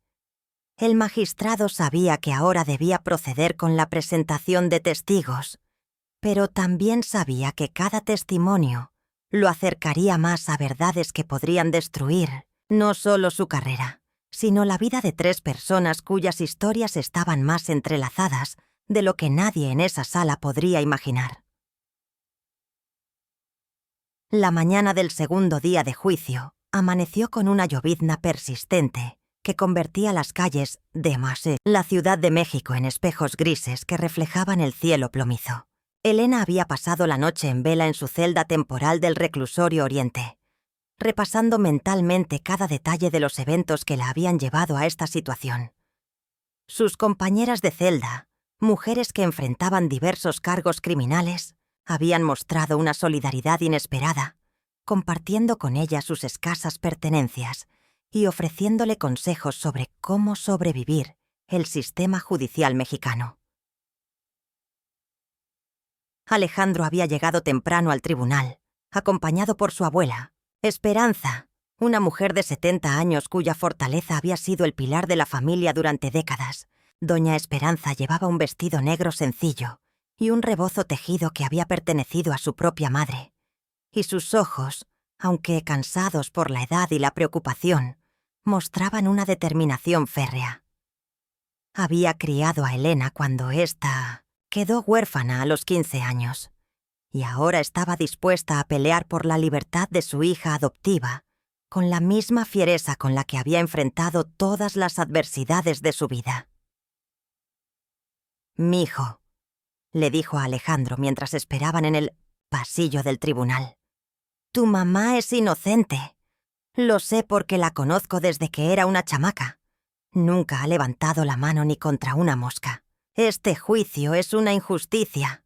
El magistrado sabía que ahora debía proceder con la presentación de testigos, pero también sabía que cada testimonio lo acercaría más a verdades que podrían destruir no solo su carrera, sino la vida de 3 personas cuyas historias estaban más entrelazadas de lo que nadie en esa sala podría imaginar. La mañana del segundo día de juicio amaneció con una llovizna persistente que convertía las calles de la Ciudad de México, en espejos grises que reflejaban el cielo plomizo. Elena había pasado la noche en vela en su celda temporal del reclusorio Oriente, repasando mentalmente cada detalle de los eventos que la habían llevado a esta situación. Sus compañeras de celda, mujeres que enfrentaban diversos cargos criminales, habían mostrado una solidaridad inesperada, compartiendo con ella sus escasas pertenencias y ofreciéndole consejos sobre cómo sobrevivir el sistema judicial mexicano. Alejandro había llegado temprano al tribunal, acompañado por su abuela, Esperanza, una mujer de 70 años cuya fortaleza había sido el pilar de la familia durante décadas. Doña Esperanza llevaba un vestido negro sencillo y un rebozo tejido que había pertenecido a su propia madre, y sus ojos, aunque cansados por la edad y la preocupación, mostraban una determinación férrea. Había criado a Elena cuando ésta quedó huérfana a los 15 años, y ahora estaba dispuesta a pelear por la libertad de su hija adoptiva, con la misma fiereza con la que había enfrentado todas las adversidades de su vida. «Mijo», le dijo a Alejandro mientras esperaban en el pasillo del tribunal, «tu mamá es inocente. Lo sé porque la conozco desde que era una chamaca. Nunca ha levantado la mano ni contra una mosca. Este juicio es una injusticia,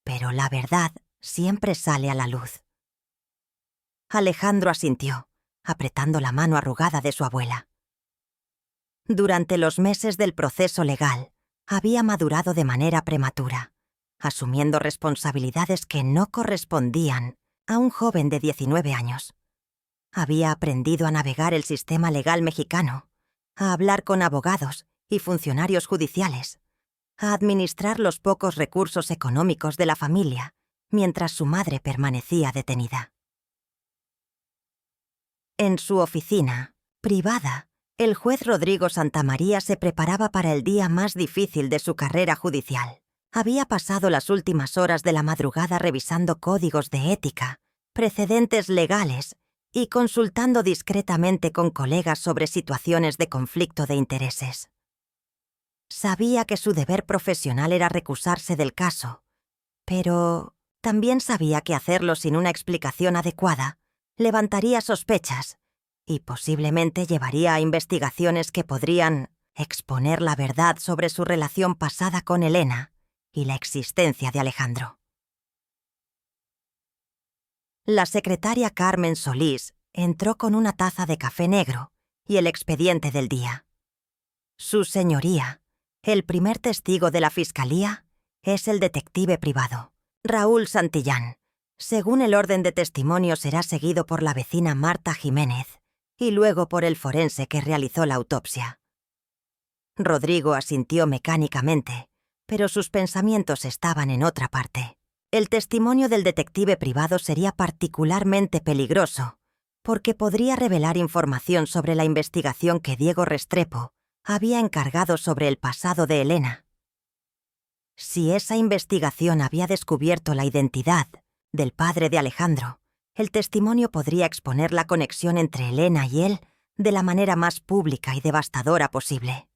pero la verdad siempre sale a la luz». Alejandro asintió, apretando la mano arrugada de su abuela. Durante los meses del proceso legal, había madurado de manera prematura, asumiendo responsabilidades que no correspondían a un joven de 19 años. Había aprendido a navegar el sistema legal mexicano, a hablar con abogados y funcionarios judiciales, a administrar los pocos recursos económicos de la familia, mientras su madre permanecía detenida. En su oficina, privada, el juez Rodrigo Santamaría se preparaba para el día más difícil de su carrera judicial. Había pasado las últimas horas de la madrugada revisando códigos de ética, precedentes legales y consultando discretamente con colegas sobre situaciones de conflicto de intereses. Sabía que su deber profesional era recusarse del caso, pero también sabía que hacerlo sin una explicación adecuada levantaría sospechas y posiblemente llevaría a investigaciones que podrían exponer la verdad sobre su relación pasada con Elena y la existencia de Alejandro. La secretaria Carmen Solís entró con una taza de café negro y el expediente del día. Su señoría, el primer testigo de la fiscalía, es el detective privado, Raúl Santillán. Según el orden de testimonio, será seguido por la vecina Marta Jiménez y luego por el forense que realizó la autopsia. Rodrigo asintió mecánicamente, pero sus pensamientos estaban en otra parte. El testimonio del detective privado sería particularmente peligroso, porque podría revelar información sobre la investigación que Diego Restrepo había encargado sobre el pasado de Elena. Si esa investigación había descubierto la identidad del padre de Alejandro, el testimonio podría exponer la conexión entre Elena y él de la manera más pública y devastadora posible.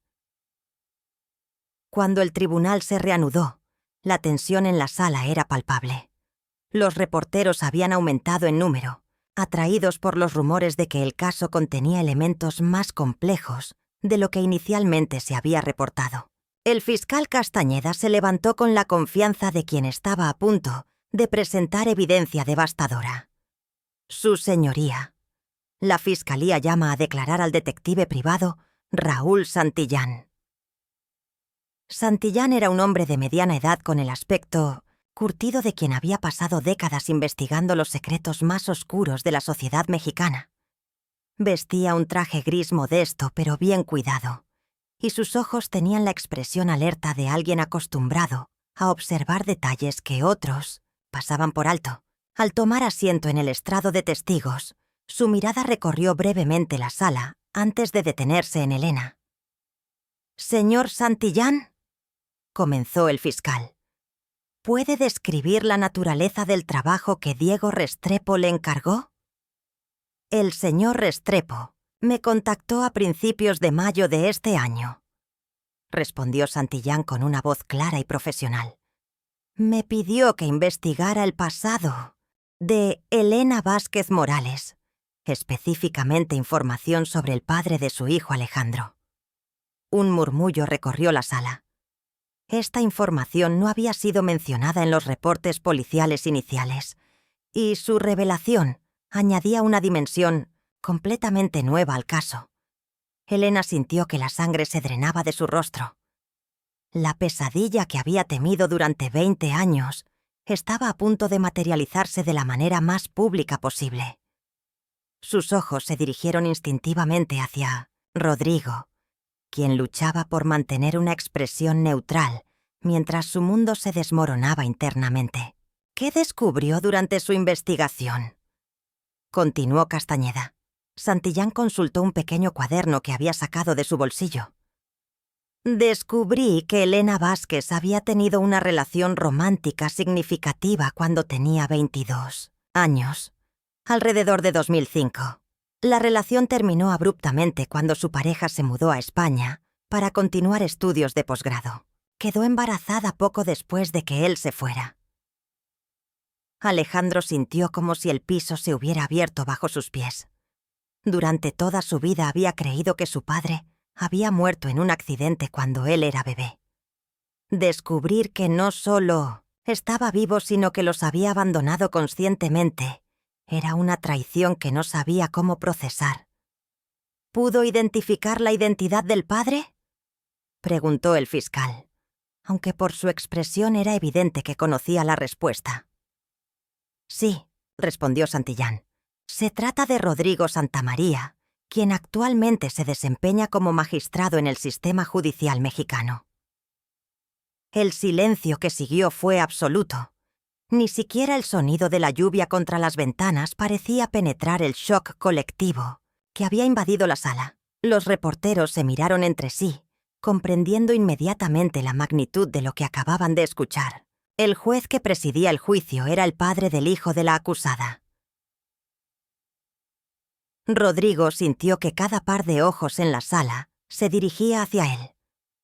Cuando el tribunal se reanudó, la tensión en la sala era palpable. Los reporteros habían aumentado en número, atraídos por los rumores de que el caso contenía elementos más complejos de lo que inicialmente se había reportado. El fiscal Castañeda se levantó con la confianza de quien estaba a punto de presentar evidencia devastadora. Su señoría. La fiscalía llama a declarar al detective privado Raúl Santillán. Santillán era un hombre de mediana edad con el aspecto curtido de quien había pasado décadas investigando los secretos más oscuros de la sociedad mexicana. Vestía un traje gris modesto pero bien cuidado, y sus ojos tenían la expresión alerta de alguien acostumbrado a observar detalles que otros pasaban por alto. Al tomar asiento en el estrado de testigos, su mirada recorrió brevemente la sala antes de detenerse en Elena. «Señor Santillán», comenzó el fiscal, ¿puede describir la naturaleza del trabajo que Diego Restrepo le encargó? El señor Restrepo me contactó a principios de mayo de este año, respondió Santillán con una voz clara y profesional. Me pidió que investigara el pasado de Elena Vázquez Morales, específicamente información sobre el padre de su hijo Alejandro. Un murmullo recorrió la sala. Esta información no había sido mencionada en los reportes policiales iniciales, y su revelación añadía una dimensión completamente nueva al caso. Elena sintió que la sangre se drenaba de su rostro. La pesadilla que había temido durante 20 años estaba a punto de materializarse de la manera más pública posible. Sus ojos se dirigieron instintivamente hacia Rodrigo, quien luchaba por mantener una expresión neutral mientras su mundo se desmoronaba internamente. ¿Qué descubrió durante su investigación?, continuó Castañeda. Santillán consultó un pequeño cuaderno que había sacado de su bolsillo. Descubrí que Elena Vázquez había tenido una relación romántica significativa cuando tenía 22 años, alrededor de 2005. La relación terminó abruptamente cuando su pareja se mudó a España para continuar estudios de posgrado. Quedó embarazada poco después de que él se fuera. Alejandro sintió como si el piso se hubiera abierto bajo sus pies. Durante toda su vida había creído que su padre había muerto en un accidente cuando él era bebé. Descubrir que no solo estaba vivo, sino que los había abandonado conscientemente, era una traición que no sabía cómo procesar. ¿Pudo identificar la identidad del padre?, preguntó el fiscal, aunque por su expresión era evidente que conocía la respuesta. Sí, respondió Santillán. Se trata de Rodrigo Santamaría, quien actualmente se desempeña como magistrado en el sistema judicial mexicano. El silencio que siguió fue absoluto. Ni siquiera el sonido de la lluvia contra las ventanas parecía penetrar el shock colectivo que había invadido la sala. Los reporteros se miraron entre sí, comprendiendo inmediatamente la magnitud de lo que acababan de escuchar. El juez que presidía el juicio era el padre del hijo de la acusada. Rodrigo sintió que cada par de ojos en la sala se dirigía hacia él.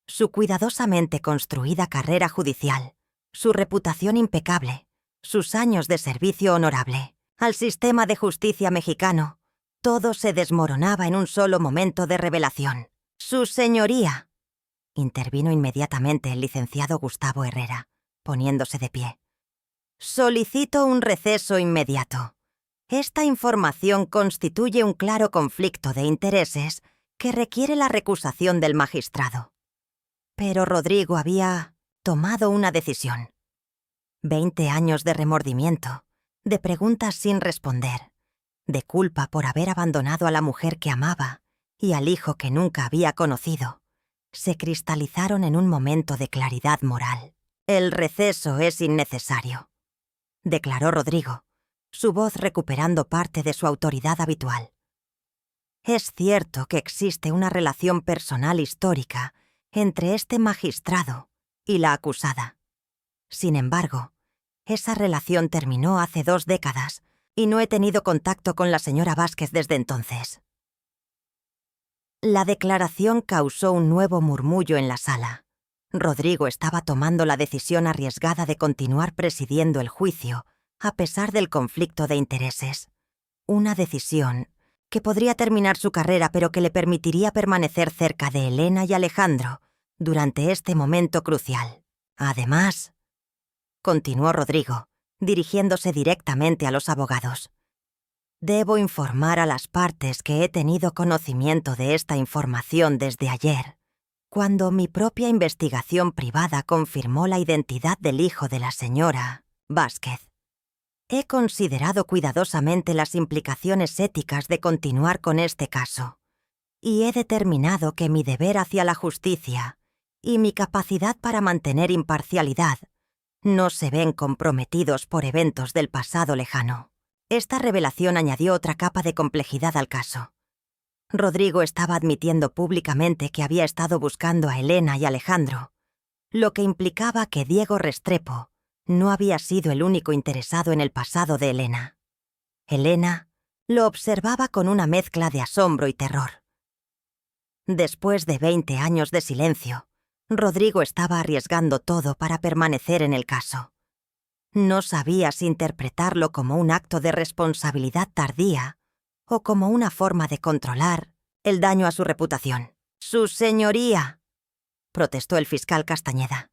Su cuidadosamente construida carrera judicial, su reputación impecable, sus años de servicio honorable al sistema de justicia mexicano, todo se desmoronaba en un solo momento de revelación. «Su señoría», intervino inmediatamente el licenciado Gustavo Herrera, poniéndose de pie. «Solicito un receso inmediato. Esta información constituye un claro conflicto de intereses que requiere la recusación del magistrado». Pero Rodrigo había tomado una decisión. 20 años de remordimiento, de preguntas sin responder, de culpa por haber abandonado a la mujer que amaba y al hijo que nunca había conocido, se cristalizaron en un momento de claridad moral. «El receso es innecesario», declaró Rodrigo, su voz recuperando parte de su autoridad habitual. Es cierto que existe una relación personal histórica entre este magistrado y la acusada. Sin embargo, esa relación terminó hace 2 décadas y no he tenido contacto con la señora Vázquez desde entonces. La declaración causó un nuevo murmullo en la sala. Rodrigo estaba tomando la decisión arriesgada de continuar presidiendo el juicio, a pesar del conflicto de intereses. Una decisión que podría terminar su carrera, pero que le permitiría permanecer cerca de Elena y Alejandro durante este momento crucial. Además, continuó Rodrigo, dirigiéndose directamente a los abogados, debo informar a las partes que he tenido conocimiento de esta información desde ayer, cuando mi propia investigación privada confirmó la identidad del hijo de la señora Vázquez. He considerado cuidadosamente las implicaciones éticas de continuar con este caso, y he determinado que mi deber hacia la justicia y mi capacidad para mantener imparcialidad no se ven comprometidos por eventos del pasado lejano. Esta revelación añadió otra capa de complejidad al caso. Rodrigo estaba admitiendo públicamente que había estado buscando a Elena y Alejandro, lo que implicaba que Diego Restrepo no había sido el único interesado en el pasado de Elena. Elena lo observaba con una mezcla de asombro y terror. Después de 20 años de silencio, Rodrigo estaba arriesgando todo para permanecer en el caso. No sabía si interpretarlo como un acto de responsabilidad tardía o como una forma de controlar el daño a su reputación. «Su señoría», protestó el fiscal Castañeda.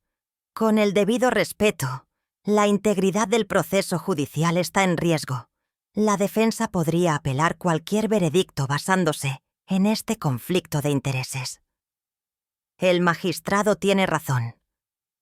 «Con el debido respeto, la integridad del proceso judicial está en riesgo. La defensa podría apelar cualquier veredicto basándose en este conflicto de intereses». «El magistrado tiene razón»,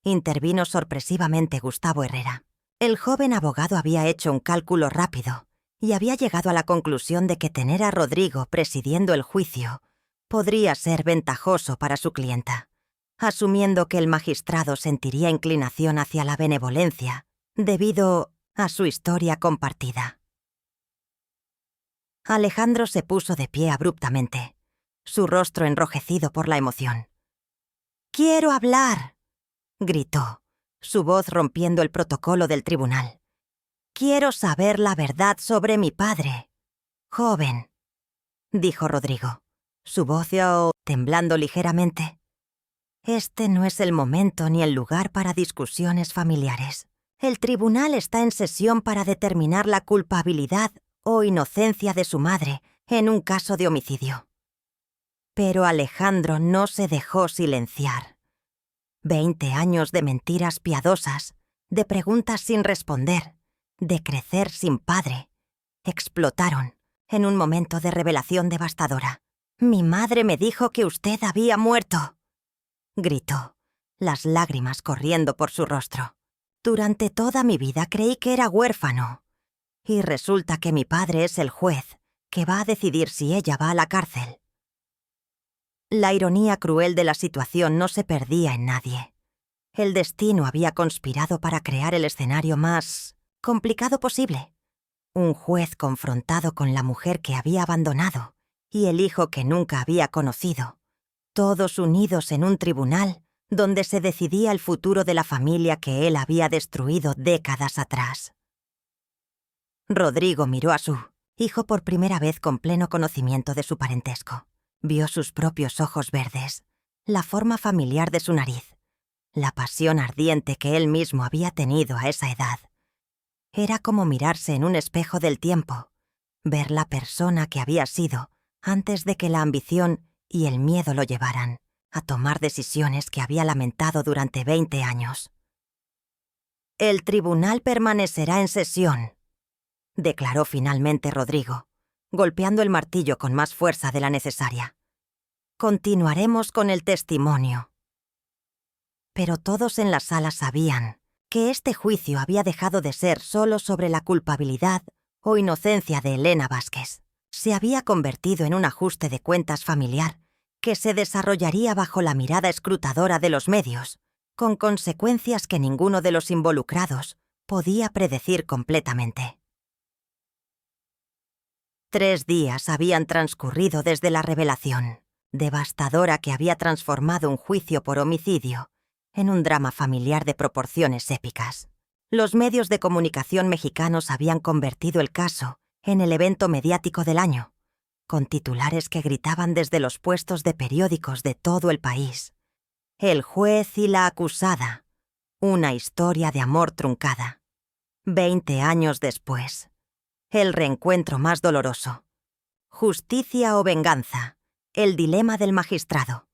intervino sorpresivamente Gustavo Herrera. El joven abogado había hecho un cálculo rápido y había llegado a la conclusión de que tener a Rodrigo presidiendo el juicio podría ser ventajoso para su clienta, asumiendo que el magistrado sentiría inclinación hacia la benevolencia debido a su historia compartida. Alejandro se puso de pie abruptamente, su rostro enrojecido por la emoción. «¡Quiero hablar!», gritó, su voz rompiendo el protocolo del tribunal. «Quiero saber la verdad sobre mi padre». «Joven», dijo Rodrigo, su voz temblando ligeramente. «Este no es el momento ni el lugar para discusiones familiares. El tribunal está en sesión para determinar la culpabilidad o inocencia de su madre en un caso de homicidio». Pero Alejandro no se dejó silenciar. 20 años de mentiras piadosas, de preguntas sin responder, de crecer sin padre, explotaron en un momento de revelación devastadora. «Mi madre me dijo que usted había muerto», gritó, las lágrimas corriendo por su rostro. «Durante toda mi vida creí que era huérfano, y resulta que mi padre es el juez que va a decidir si ella va a la cárcel». La ironía cruel de la situación no se perdía en nadie. El destino había conspirado para crear el escenario más complicado posible. Un juez confrontado con la mujer que había abandonado y el hijo que nunca había conocido, todos unidos en un tribunal donde se decidía el futuro de la familia que él había destruido décadas atrás. Rodrigo miró a su hijo por primera vez con pleno conocimiento de su parentesco. Vio sus propios ojos verdes, la forma familiar de su nariz, la pasión ardiente que él mismo había tenido a esa edad. Era como mirarse en un espejo del tiempo, ver la persona que había sido antes de que la ambición y el miedo lo llevaran a tomar decisiones que había lamentado durante 20 años. «El tribunal permanecerá en sesión», declaró finalmente Rodrigo, golpeando el martillo con más fuerza de la necesaria. «Continuaremos con el testimonio». Pero todos en la sala sabían que este juicio había dejado de ser solo sobre la culpabilidad o inocencia de Elena Vázquez. Se había convertido en un ajuste de cuentas familiar que se desarrollaría bajo la mirada escrutadora de los medios, con consecuencias que ninguno de los involucrados podía predecir completamente. 3 días habían transcurrido desde la revelación devastadora que había transformado un juicio por homicidio en un drama familiar de proporciones épicas. Los medios de comunicación mexicanos habían convertido el caso en el evento mediático del año, con titulares que gritaban desde los puestos de periódicos de todo el país: El juez y la acusada, una historia de amor truncada. 20 años después, el reencuentro más doloroso. Justicia o venganza, el dilema del magistrado.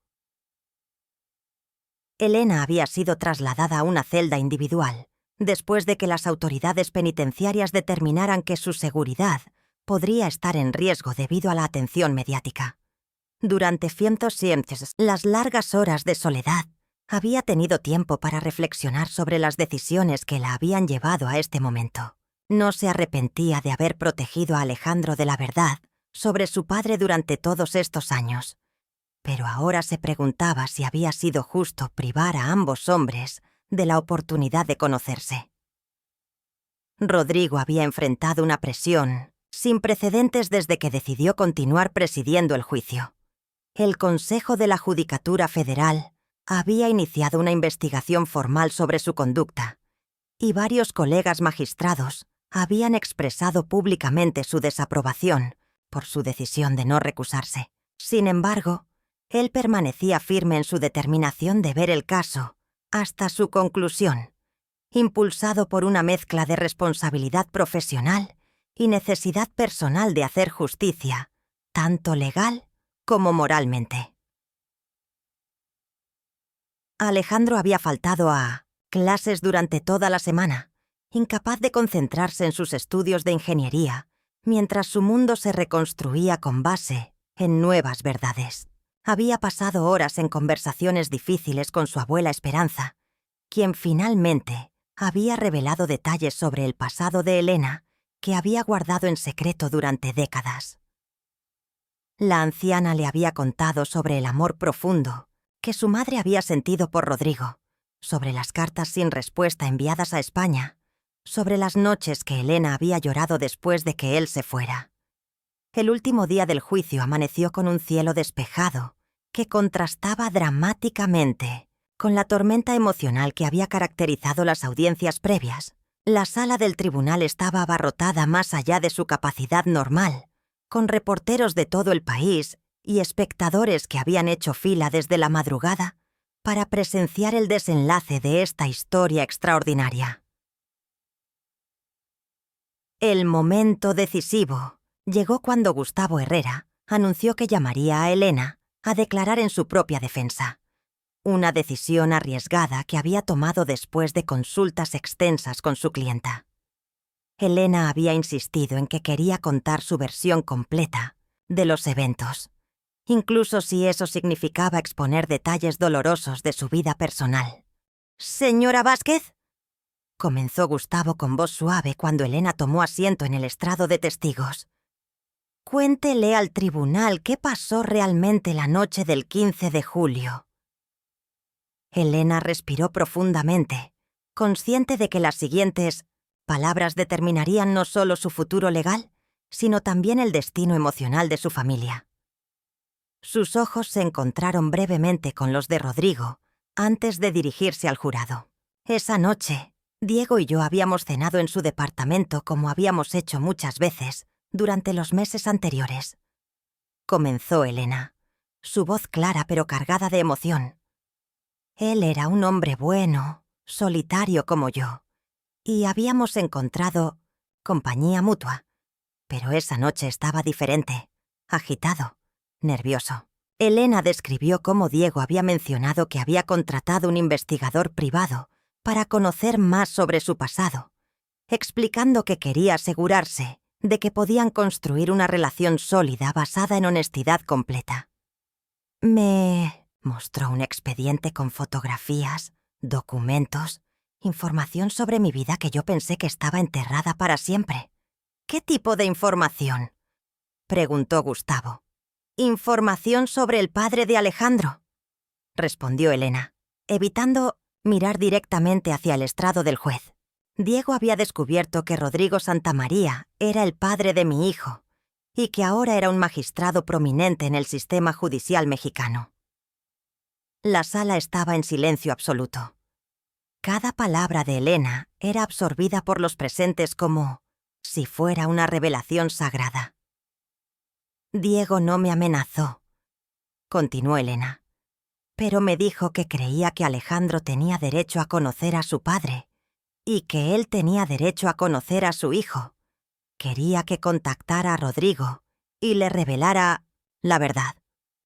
Elena había sido trasladada a una celda individual después de que las autoridades penitenciarias determinaran que su seguridad podría estar en riesgo debido a la atención mediática. Durante las largas horas de soledad, había tenido tiempo para reflexionar sobre las decisiones que la habían llevado a este momento. No se arrepentía de haber protegido a Alejandro de la verdad sobre su padre durante todos estos años, pero ahora se preguntaba si había sido justo privar a ambos hombres de la oportunidad de conocerse. Rodrigo había enfrentado una presión sin precedentes desde que decidió continuar presidiendo el juicio. El Consejo de la Judicatura Federal había iniciado una investigación formal sobre su conducta, y varios colegas magistrados habían expresado públicamente su desaprobación por su decisión de no recusarse. Sin embargo, él permanecía firme en su determinación de ver el caso hasta su conclusión, impulsado por una mezcla de responsabilidad profesional y necesidad personal de hacer justicia, tanto legal como moralmente. Alejandro había faltado a clases durante toda la semana, incapaz de concentrarse en sus estudios de ingeniería, mientras su mundo se reconstruía con base en nuevas verdades. Había pasado horas en conversaciones difíciles con su abuela Esperanza, quien finalmente había revelado detalles sobre el pasado de Elena que había guardado en secreto durante décadas. La anciana le había contado sobre el amor profundo que su madre había sentido por Rodrigo, sobre las cartas sin respuesta enviadas a España, sobre las noches que Elena había llorado después de que él se fuera. El último día del juicio amaneció con un cielo despejado que contrastaba dramáticamente con la tormenta emocional que había caracterizado las audiencias previas. La sala del tribunal estaba abarrotada más allá de su capacidad normal, con reporteros de todo el país y espectadores que habían hecho fila desde la madrugada para presenciar el desenlace de esta historia extraordinaria. El momento decisivo llegó cuando Gustavo Herrera anunció que llamaría a Elena a declarar en su propia defensa, una decisión arriesgada que había tomado después de consultas extensas con su clienta. Elena había insistido en que quería contar su versión completa de los eventos, incluso si eso significaba exponer detalles dolorosos de su vida personal. «Señora Vázquez», comenzó Gustavo con voz suave cuando Elena tomó asiento en el estrado de testigos. «Cuéntele al tribunal qué pasó realmente la noche del 15 de julio». Elena respiró profundamente, consciente de que las siguientes palabras determinarían no solo su futuro legal, sino también el destino emocional de su familia. Sus ojos se encontraron brevemente con los de Rodrigo antes de dirigirse al jurado. Esa noche, Diego y yo habíamos cenado en su departamento como habíamos hecho muchas veces durante los meses anteriores. Comenzó Elena, su voz clara pero cargada de emoción. Él era un hombre bueno, solitario como yo, y habíamos encontrado compañía mutua. Pero esa noche estaba diferente, agitado, nervioso. Elena describió cómo Diego había mencionado que había contratado un investigador privado para conocer más sobre su pasado, explicando que quería asegurarse de que podían construir una relación sólida basada en honestidad completa. Me mostró un expediente con fotografías, documentos, información sobre mi vida que yo pensé que estaba enterrada para siempre. ¿Qué tipo de información?, preguntó Gustavo. «Información sobre el padre de Alejandro», respondió Elena, evitando mirar directamente hacia el estrado del juez. Diego había descubierto que Rodrigo Santamaría era el padre de mi hijo y que ahora era un magistrado prominente en el sistema judicial mexicano. La sala estaba en silencio absoluto. Cada palabra de Elena era absorbida por los presentes como si fuera una revelación sagrada. «Diego no me amenazó», continuó Elena, «pero me dijo que creía que Alejandro tenía derecho a conocer a su padre y que él tenía derecho a conocer a su hijo. Quería que contactara a Rodrigo y le revelara la verdad».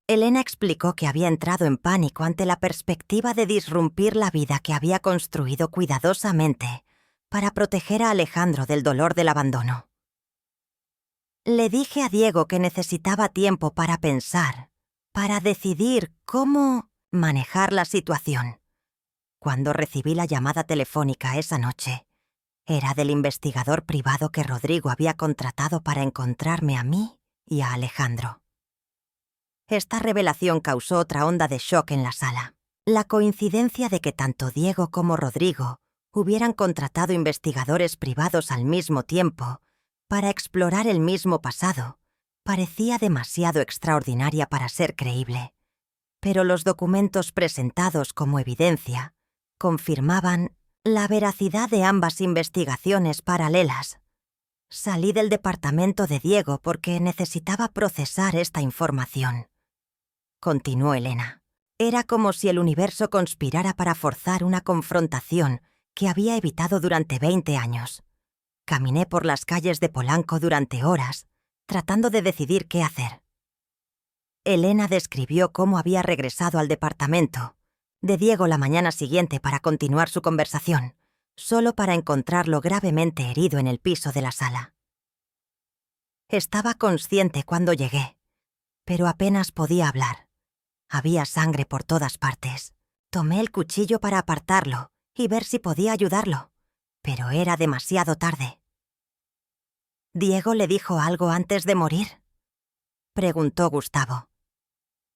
Elena explicó que había entrado en pánico ante la perspectiva de disrumpir la vida que había construido cuidadosamente para proteger a Alejandro del dolor del abandono. «Le dije a Diego que necesitaba tiempo para pensar, para decidir cómo manejar la situación. Cuando recibí la llamada telefónica esa noche, era del investigador privado que Rodrigo había contratado para encontrarme a mí y a Alejandro». Esta revelación causó otra onda de shock en la sala. La coincidencia de que tanto Diego como Rodrigo hubieran contratado investigadores privados al mismo tiempo para explorar el mismo pasado parecía demasiado extraordinaria para ser creíble. Pero los documentos presentados como evidencia confirmaban la veracidad de ambas investigaciones paralelas. Salí del departamento de Diego porque necesitaba procesar esta información. Continuó Elena. Era como si el universo conspirara para forzar una confrontación que había evitado durante 20 años. Caminé por las calles de Polanco durante horas, tratando de decidir qué hacer. Elena describió cómo había regresado al departamento de Diego la mañana siguiente para continuar su conversación, solo para encontrarlo gravemente herido en el piso de la sala. Estaba consciente cuando llegué, pero apenas podía hablar. Había sangre por todas partes. Tomé el cuchillo para apartarlo y ver si podía ayudarlo, pero era demasiado tarde. «¿Diego le dijo algo antes de morir?», preguntó Gustavo.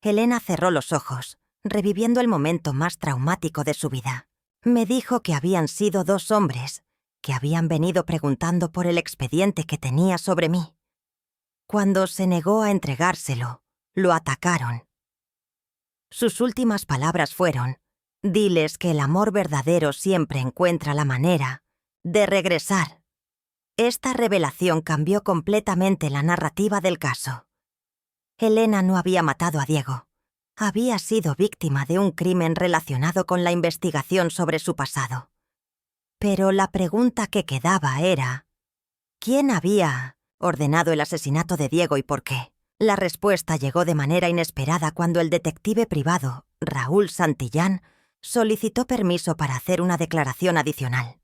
Elena cerró los ojos, reviviendo el momento más traumático de su vida. «Me dijo que habían sido 2 hombres, que habían venido preguntando por el expediente que tenía sobre mí. Cuando se negó a entregárselo, lo atacaron. Sus últimas palabras fueron: diles que el amor verdadero siempre encuentra la manera de regresar». Esta revelación cambió completamente la narrativa del caso. Elena no había matado a Diego. Había sido víctima de un crimen relacionado con la investigación sobre su pasado. Pero la pregunta que quedaba era: ¿quién había ordenado el asesinato de Diego y por qué? La respuesta llegó de manera inesperada cuando el detective privado, Raúl Santillán, solicitó permiso para hacer una declaración adicional.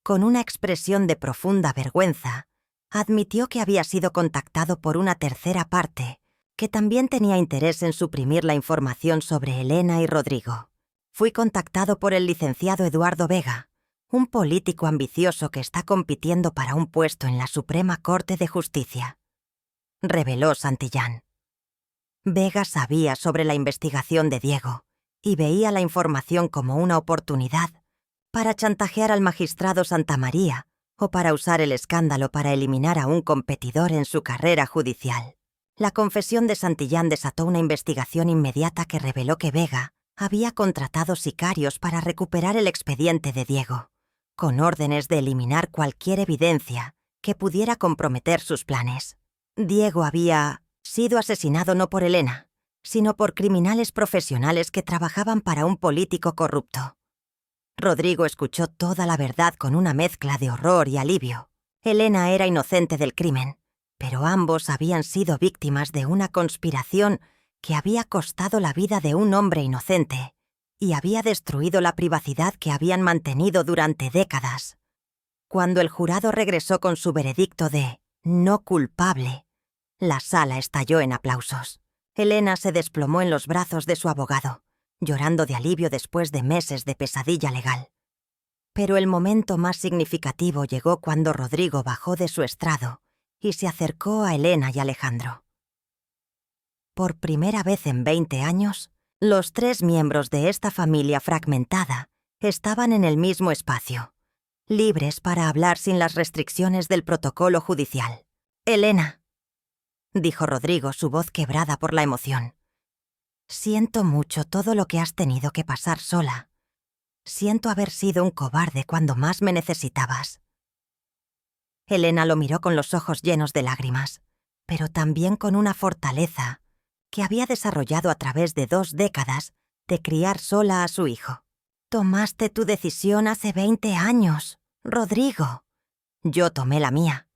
Con una expresión de profunda vergüenza, admitió que había sido contactado por una tercera parte que también tenía interés en suprimir la información sobre Elena y Rodrigo. «Fui contactado por el licenciado Eduardo Vega, un político ambicioso que está compitiendo para un puesto en la Suprema Corte de Justicia», reveló Santillán. Vega sabía sobre la investigación de Diego y veía la información como una oportunidad para chantajear al magistrado Santamaría o para usar el escándalo para eliminar a un competidor en su carrera judicial. La confesión de Santillán desató una investigación inmediata que reveló que Vega había contratado sicarios para recuperar el expediente de Diego, con órdenes de eliminar cualquier evidencia que pudiera comprometer sus planes. Diego había sido asesinado no por Elena, sino por criminales profesionales que trabajaban para un político corrupto. Rodrigo escuchó toda la verdad con una mezcla de horror y alivio. Elena era inocente del crimen, pero ambos habían sido víctimas de una conspiración que había costado la vida de un hombre inocente y había destruido la privacidad que habían mantenido durante décadas. Cuando el jurado regresó con su veredicto de no culpable, la sala estalló en aplausos. Elena se desplomó en los brazos de su abogado, llorando de alivio después de meses de pesadilla legal. Pero el momento más significativo llegó cuando Rodrigo bajó de su estrado y se acercó a Elena y Alejandro. Por primera vez en 20 años, los 3 miembros de esta familia fragmentada estaban en el mismo espacio, libres para hablar sin las restricciones del protocolo judicial. «Elena», dijo Rodrigo, su voz quebrada por la emoción. Siento mucho todo lo que has tenido que pasar sola. Siento haber sido un cobarde cuando más me necesitabas. Elena lo miró con los ojos llenos de lágrimas, pero también con una fortaleza que había desarrollado a través de 2 décadas de criar sola a su hijo. Tomaste tu decisión hace 20 años, Rodrigo. Yo tomé la mía.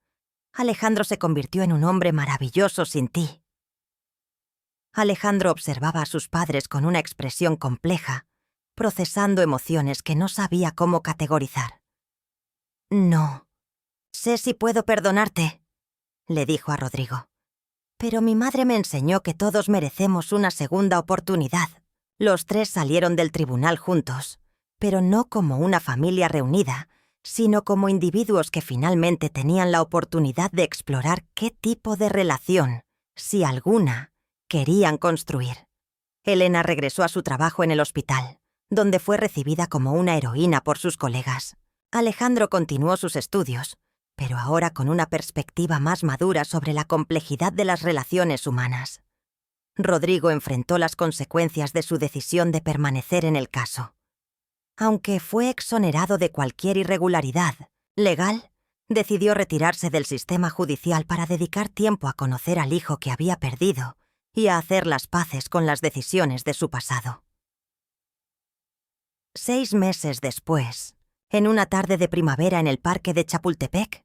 Alejandro se convirtió en un hombre maravilloso sin ti. Alejandro observaba a sus padres con una expresión compleja, procesando emociones que no sabía cómo categorizar. No. Sé si puedo perdonarte, le dijo a Rodrigo. Pero mi madre me enseñó que todos merecemos una segunda oportunidad. Los 3 salieron del tribunal juntos, pero no como una familia reunida, sino como individuos que finalmente tenían la oportunidad de explorar qué tipo de relación, si alguna, querían construir. Elena regresó a su trabajo en el hospital, donde fue recibida como una heroína por sus colegas. Alejandro continuó sus estudios, pero ahora con una perspectiva más madura sobre la complejidad de las relaciones humanas. Rodrigo enfrentó las consecuencias de su decisión de permanecer en el caso. Aunque fue exonerado de cualquier irregularidad legal, decidió retirarse del sistema judicial para dedicar tiempo a conocer al hijo que había perdido y a hacer las paces con las decisiones de su pasado. 6 meses después, en una tarde de primavera en el parque de Chapultepec,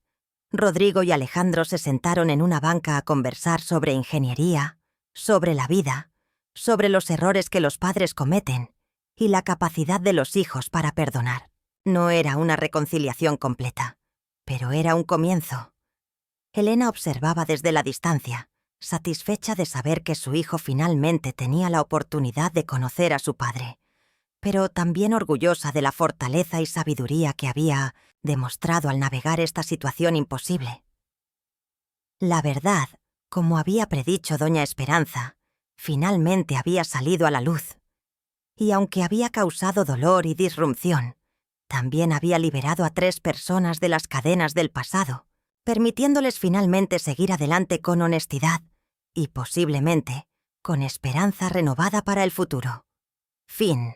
Rodrigo y Alejandro se sentaron en una banca a conversar sobre ingeniería, sobre la vida, sobre los errores que los padres cometen y la capacidad de los hijos para perdonar. No era una reconciliación completa, pero era un comienzo. Elena observaba desde la distancia, satisfecha de saber que su hijo finalmente tenía la oportunidad de conocer a su padre, pero también orgullosa de la fortaleza y sabiduría que había demostrado al navegar esta situación imposible. La verdad, como había predicho doña Esperanza, finalmente había salido a la luz. Y aunque había causado dolor y disrupción, también había liberado a 3 personas de las cadenas del pasado, permitiéndoles finalmente seguir adelante con honestidad y, posiblemente, con esperanza renovada para el futuro. Fin.